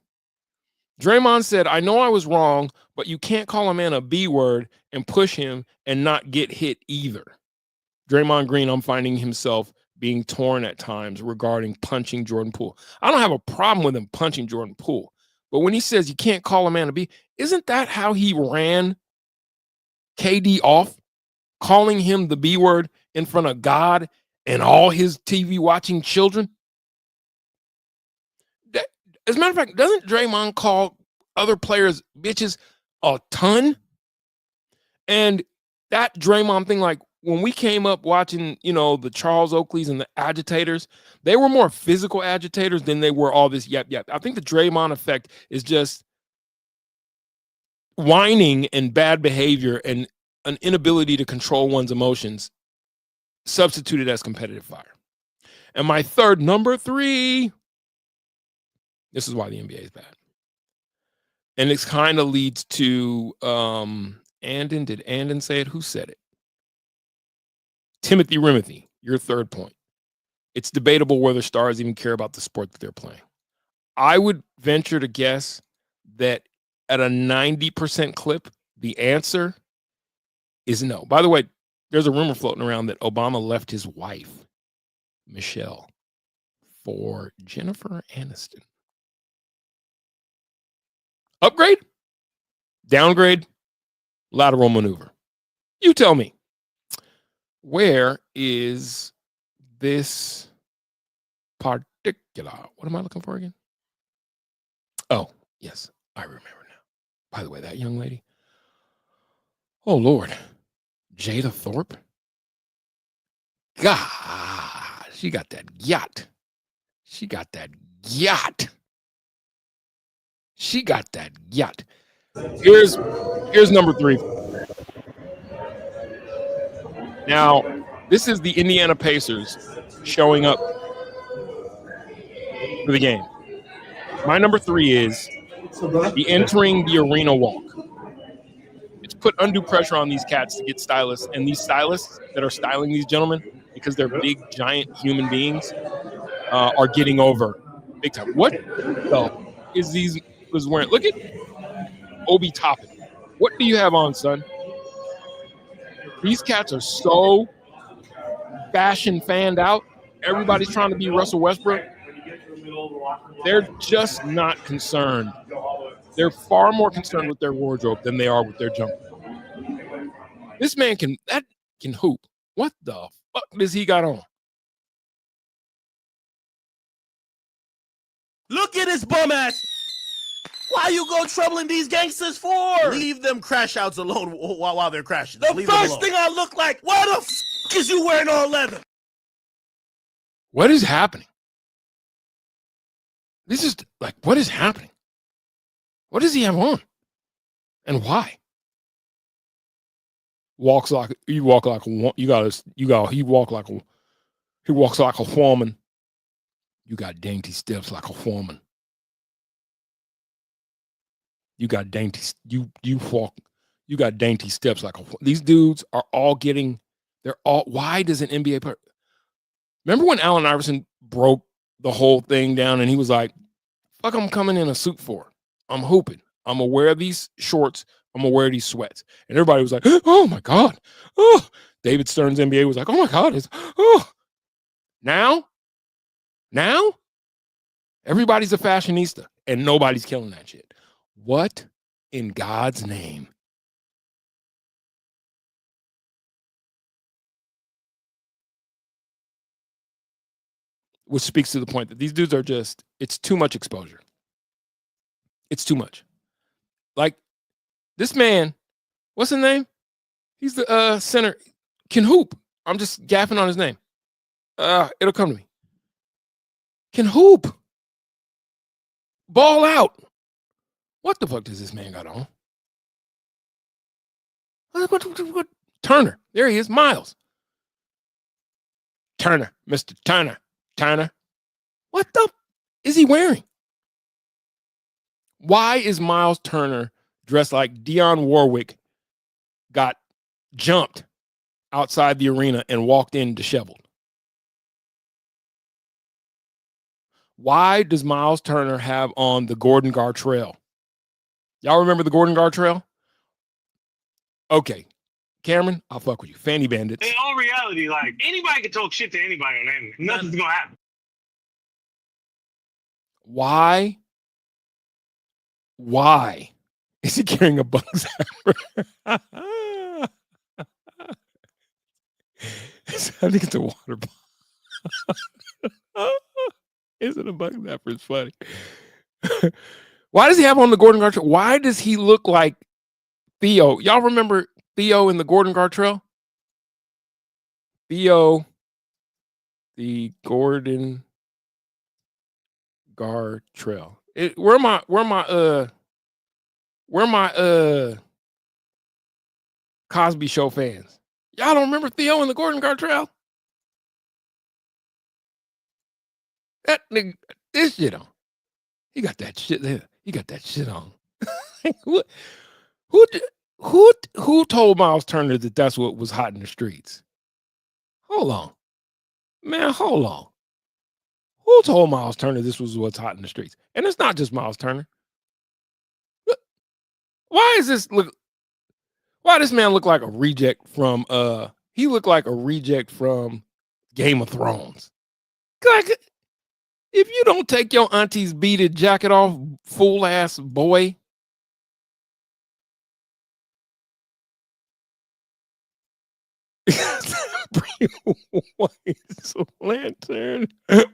Draymond said, I know I was wrong, but you can't call a man a B word and push him and not get hit either. Draymond Green, I'm finding himself being torn at times regarding punching Jordan Poole. I don't have a problem with him punching Jordan Poole, but when he says you can't call a man a B, isn't that how he ran KD off, calling him the B word in front of God and all his TV watching children? As a matter of fact, doesn't Draymond call other players bitches a ton? And that Draymond thing, like when we came up watching, the Charles Oakleys and the agitators, they were more physical agitators than they were all this yap. I think the Draymond effect is just whining and bad behavior and an inability to control one's emotions substituted as competitive fire. And my number 3, this is why the NBA is bad. And it kind of leads to Andon. Did Andon say it? Who said it? Timothy Remedy, your 3rd point. It's debatable whether stars even care about the sport that they're playing. I would venture to guess that at a 90% clip, the answer is no. By the way, there's a rumor floating around that Obama left his wife, Michelle, for Jennifer Aniston. Upgrade? Downgrade? Lateral maneuver. You tell me. Where is this particular? What am I looking for again? Oh, yes, I remember now. By the way, that young lady. Oh, Lord. Jada Thorpe? God, she got that yacht. She got that yacht. She got that yacht. Here's number 3. Now, this is the Indiana Pacers showing up for the game. My number 3 is the entering the arena walk. It's put undue pressure on these cats to get stylists, and these stylists that are styling these gentlemen, because they're big, giant human beings, are getting over big time. What the is these was wearing? Look at Obi Toppin. What do you have on, son? These cats are so fashion fanned out. Everybody's trying to be Russell Westbrook. They're just not concerned. They're far more concerned with their wardrobe than they are with their jumper. This man can hoop. What the fuck does he got on? Look at his bum ass. Why you go troubling these gangsters for? Leave them crash outs alone while they're crashing. The first thing I look like, why the fuck is you wearing all leather? What is happening? This is like, what is happening? What does he have on? And why? He walks like a woman. You got dainty steps like a woman. You got dainty steps like a. These dudes are all getting. They're all. Why does an NBA player? Remember when Allen Iverson broke the whole thing down and he was like, "Fuck, I'm coming in a suit for. I'm hooping. I'm gonna wear these shorts. I'm gonna wear these sweats." And everybody was like, "Oh my God!" Oh, David Stern's NBA was like, "Oh my God!" It's now everybody's a fashionista and nobody's killing that shit. What in God's name? Which speaks to the point that these dudes are just, it's too much exposure. It's too much. Like this man, what's his name? He's the center, can hoop. I'm just gaffing on his name. It'll come to me. Can hoop. Ball out. What the fuck does this man got on? What? Turner. There he is. Miles. Turner. Mr. Turner. Turner. What the is he wearing? Why is Miles Turner dressed like Dionne Warwick got jumped outside the arena and walked in disheveled? Why does Miles Turner have on the Gordon Gartrell? Y'all remember the Gordon Gartrell? Okay. Cameron, I'll fuck with you. Fanny Bandits. In all reality, like, anybody can talk shit to anybody on anything. Nothing's gonna happen. Why is he carrying a bug zapper? I think it's a water bottle. Isn't a bug zapper? It's funny. Why does he have on the Gordon Gartrell? Why does he look like Theo? Y'all remember Theo in the Gordon Gartrell? Theo, the Gordon Gartrell. Where my Cosby Show fans? Y'all don't remember Theo and the Gordon Gartrell? That nigga, this shit on. He got that shit there. He got that shit on. Who told Miles Turner that that's what was hot in the streets? Hold on. Man, hold on. Who told Miles Turner this was what's hot in the streets? And it's not just Miles Turner. Look, why does this man look like a reject from he looked like a reject from Game of Thrones. Like, if you don't take your auntie's beaded jacket off, fool ass boy, White's lantern.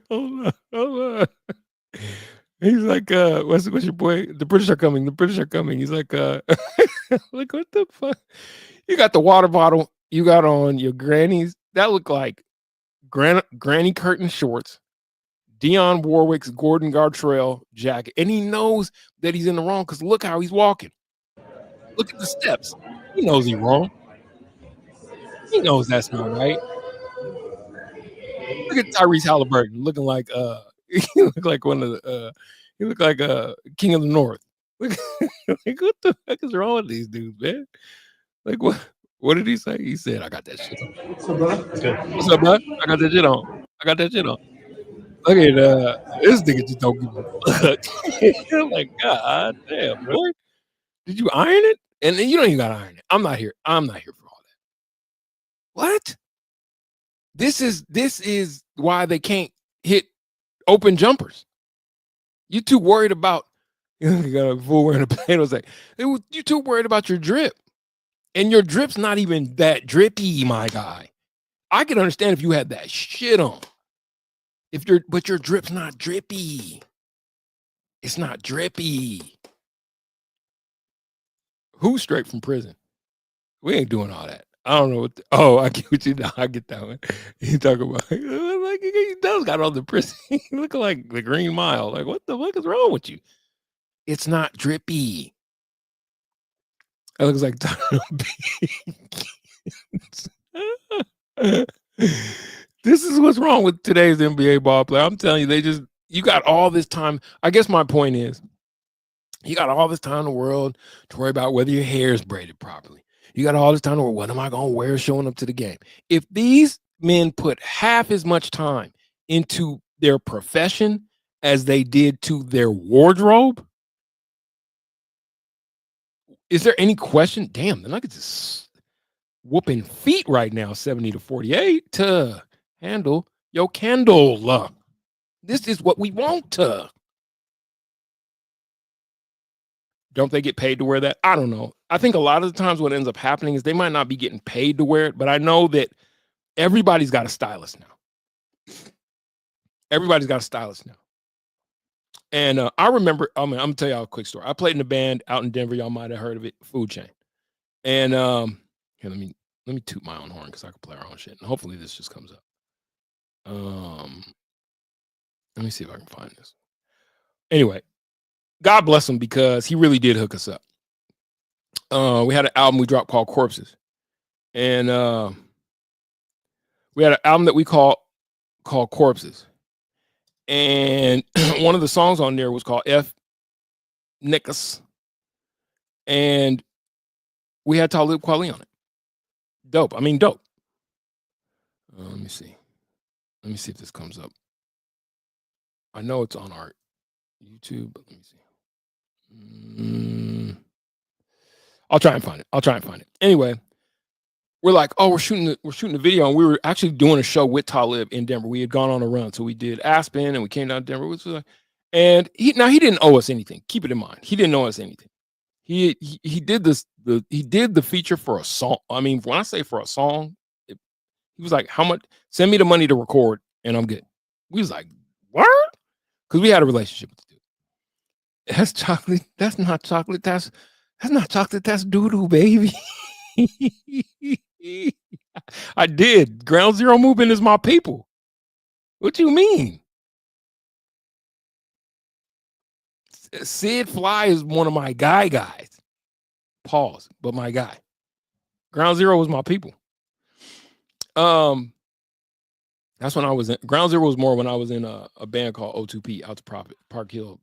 Hold on. He's like, what's your boy? The British are coming. The British are coming. He's like, like, what the fuck? You got the water bottle. You got on your granny's. That looked like granny curtain shorts. Dionne Warwick's Gordon Gartrell jacket. And he knows that he's in the wrong because look how he's walking. Look at the steps. He knows he's wrong. He knows that's not right. Look at Tyrese Halliburton looking like he looked like one of the he looked like King of the North. Like, what the heck is wrong with these dudes, man? Like what did he say? He said, I got that shit on. What's up, bro? What's up, bro? I got that shit on. I got that shit on. Look at this nigga just don't give a fuck. I'm like, God damn, boy. Did you iron it? And then you don't even gotta iron it. I'm not here for all that. What? This is why they can't hit open jumpers. You too worried about you got a fool wearing a potato sack. You too worried about your drip. And your drip's not even that drippy, my guy. I can understand if you had that shit on. But your drip's not drippy. It's not drippy. Who's straight from prison? We ain't doing all that. I don't know what. I get what you know. I get that one. You talk about like he does got all the prison. Looking like the Green Mile. Like what the fuck is wrong with you? It's not drippy. It looks like this is what's wrong with today's NBA ball player. I'm telling you, you got all this time. I guess my point is, you got all this time in the world to worry about whether your hair is braided properly. You got all this time to worry, what am I going to wear showing up to the game? If these men put half as much time into their profession as they did to their wardrobe, is there any question? Damn, the Nuggets is whooping feet right now, 70-48 to handle your candle. This is what we want to. Don't they get paid to wear that? I don't know. I think a lot of the times what ends up happening is they might not be getting paid to wear it, but I know that everybody's got a stylist now. Everybody's got a stylist now. And I remember, I'm gonna tell y'all a quick story. I played in a band out in Denver. Y'all might have heard of it, Food Chain. And here, let me toot my own horn because I can play our own shit. And hopefully this just comes up. Let me see if I can find this. Anyway, God bless him because he really did hook us up. We had an album we dropped called Corpses. And we had an album that we called Corpses. And one of the songs on there was called F. Nickus. And we had Talib Kweli on it. Dope. I mean, dope. Let me see. Let me see if this comes up. I know it's on our YouTube, but let me see. I'll try and find it. Anyway, we're like, we're shooting the video, and we were actually doing a show with Talib in Denver. We had gone on a run, so we did Aspen, and we came down to Denver. And he didn't owe us anything. Keep it in mind, he didn't owe us anything. He did this. He did the feature for a song. I mean, when I say for a song, he was like, "How much? Send me the money to record, and I'm good." We was like, "What?" Because we had a relationship with the dude. That's chocolate. That's not chocolate. That's not chocolate. That's doo-doo, baby. I did. Ground Zero Movement is my people. What you mean? Sid Fly is one of my guys. Pause, but my guy. Ground Zero was my people. That's when I was in Ground Zero was more when I was in a band called O2P, Out to Profit, Park Hill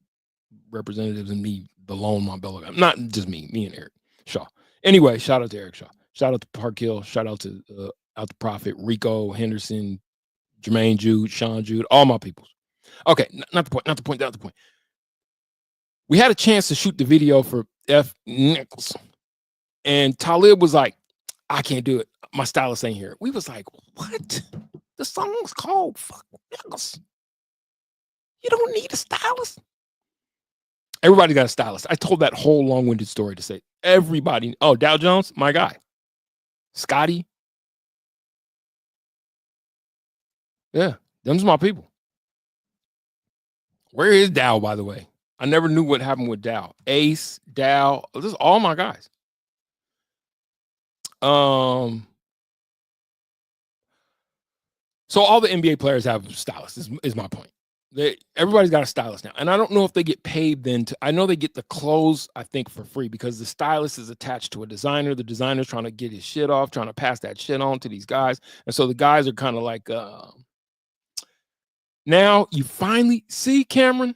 representatives, and me, the lone Montbello guy. Not just me and Eric Shaw. Anyway, shout out to Eric Shaw. Shout out to Park Hill. Shout out to Out to Profit, Rico Henderson, Jermaine Jude, Sean Jude, all my peoples. Okay, not the point. We had a chance to shoot the video for F. Nickus. And Talib was like, I can't do it. My stylist ain't here. We was like, what? The song's called Fuck Nickus. You don't need a stylist. Everybody got a stylist. I told that whole long-winded story to say everybody. Oh, Dow Jones, my guy. Scotty, Yeah, them's my people. Where is Dow, by the way? I never knew what happened with Dow. Ace, Dow, this is all my guys. So all the NBA players have stylists, is my point. Everybody's got a stylist now. And I don't know if they get paid then. I know they get the clothes, I think, for free because the stylist is attached to a designer. The designer's trying to get his shit off, trying to pass that shit on to these guys. And so the guys are kind of like, now you finally see, Cameron.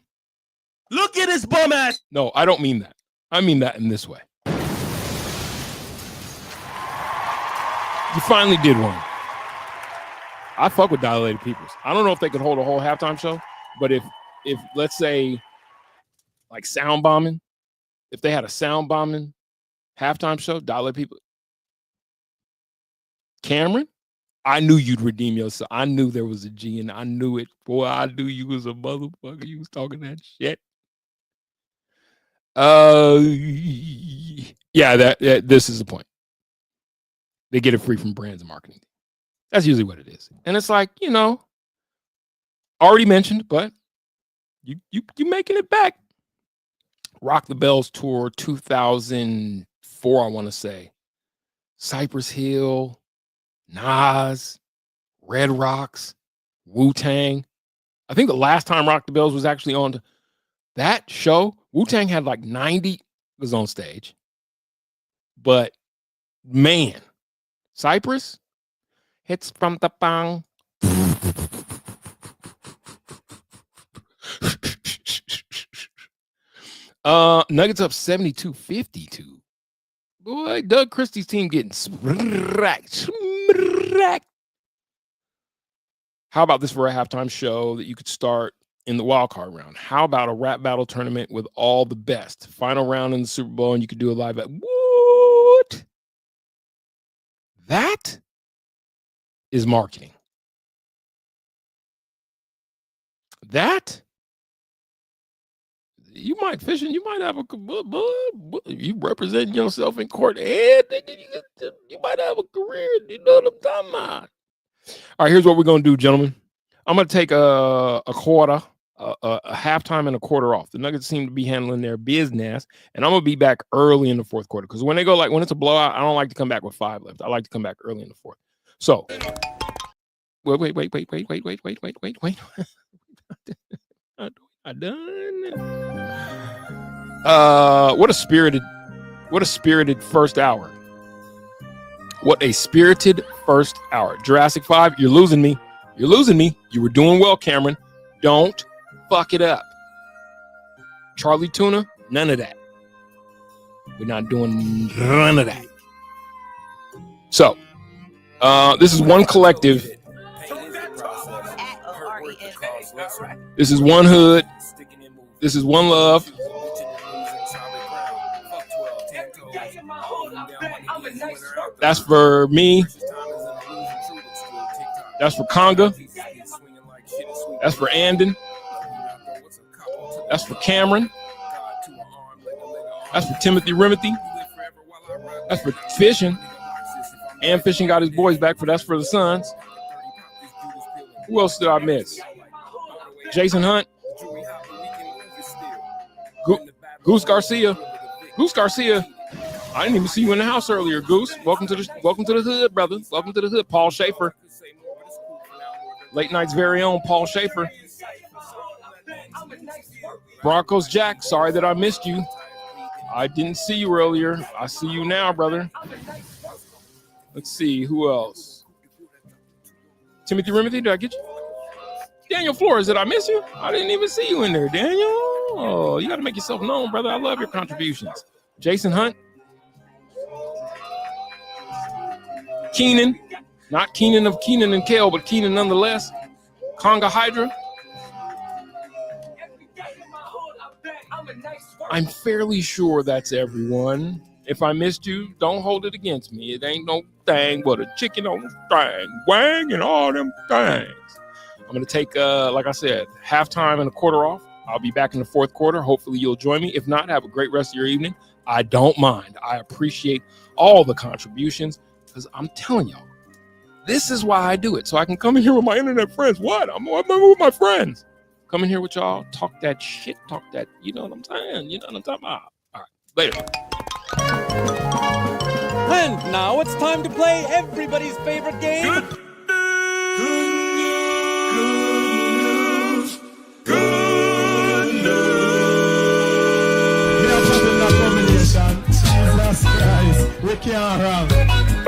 Look at his bum ass. No, I don't mean that. I mean that in this way. You finally did one. I fuck with Dilated Peoples. I don't know if they could hold a whole halftime show, but if let's say like sound bombing, if they had a sound bombing halftime show, Dilated People. Cameron, I knew you'd redeem yourself. I knew there was a G, and I knew it. Boy, I knew you was a motherfucker. You was talking that shit. Yeah, that this is the point. They get it free from brands and marketing. That's usually what it is. And it's like, you know, already mentioned, but you making it back. Rock the Bells tour 2004, I want to say. Cypress Hill, Nas, Red Rocks, Wu-Tang. I think the last time Rock the Bells was actually on that show, Wu-Tang had like 90 was on stage. But man, Cypress hits from the bong. Nuggets up 72-52. Boy, Doug Christie's team getting smacked. How about this for a halftime show that you could start in the wild card round? How about a rap battle tournament with all the best? Final round in the Super Bowl, and you could do a live at what? That is marketing. That you might fish and you might have you represent yourself in court and you might have a career. You know what I'm talking about? All right, here's what we're gonna do, gentlemen. I'm gonna take a quarter, a halftime and a quarter off. The Nuggets seem to be handling their business, and I'm gonna be back early in the fourth quarter because when they go when it's a blowout, I don't like to come back with 5 left. I like to come back early in the fourth. So, wait. I done. What a spirited first hour. What a spirited first hour. Jurassic 5, you're losing me. You're losing me. You were doing well, Cameron. Don't fuck it up. Charlie Tuna, none of that. We're not doing none of that. So, this is one collective. This is one hood. This is one love. That's for me. That's for Conga. That's for Andon. That's for Cameron. That's for Timothy Rimothy. That's for Fishing. And Fishing got his boys back. That's for the Suns. Who else did I miss? Jason Hunt. Goose Garcia. Goose Garcia. I didn't even see you in the house earlier, Goose. Welcome to the hood, brother. Welcome to the hood. Paul Schaefer. Late night's very own Paul Schaefer. Broncos Jack, sorry that I missed you. I didn't see you earlier. I see you now, brother. Let's see, who else? Timothy Rimothy, did I get you? Daniel Flores, did I miss you? I didn't even see you in there, Daniel. Oh, you got to make yourself known, brother. I love your contributions. Jason Hunt. Keenan. Not Keenan of Keenan and Kale, but Keenan nonetheless. Conga Hydra. I'm fairly sure that's everyone. If I missed you, don't hold it against me. It ain't no thing but a chicken on the string. Wang and all them things. I'm going to take, like I said, halftime and a quarter off. I'll be back in the fourth quarter. Hopefully you'll join me. If not, have a great rest of your evening. I don't mind. I appreciate all the contributions because I'm telling y'all, This is why I do it. So I can come in here with my internet friends. What? I'm with my friends. Come in here with y'all, talk that shit, talk that, you know what I'm saying? You know what I'm talking about? All right, later. And now it's time to play everybody's favorite game. We are talking about combination. Jesus Christ. We can't wrong.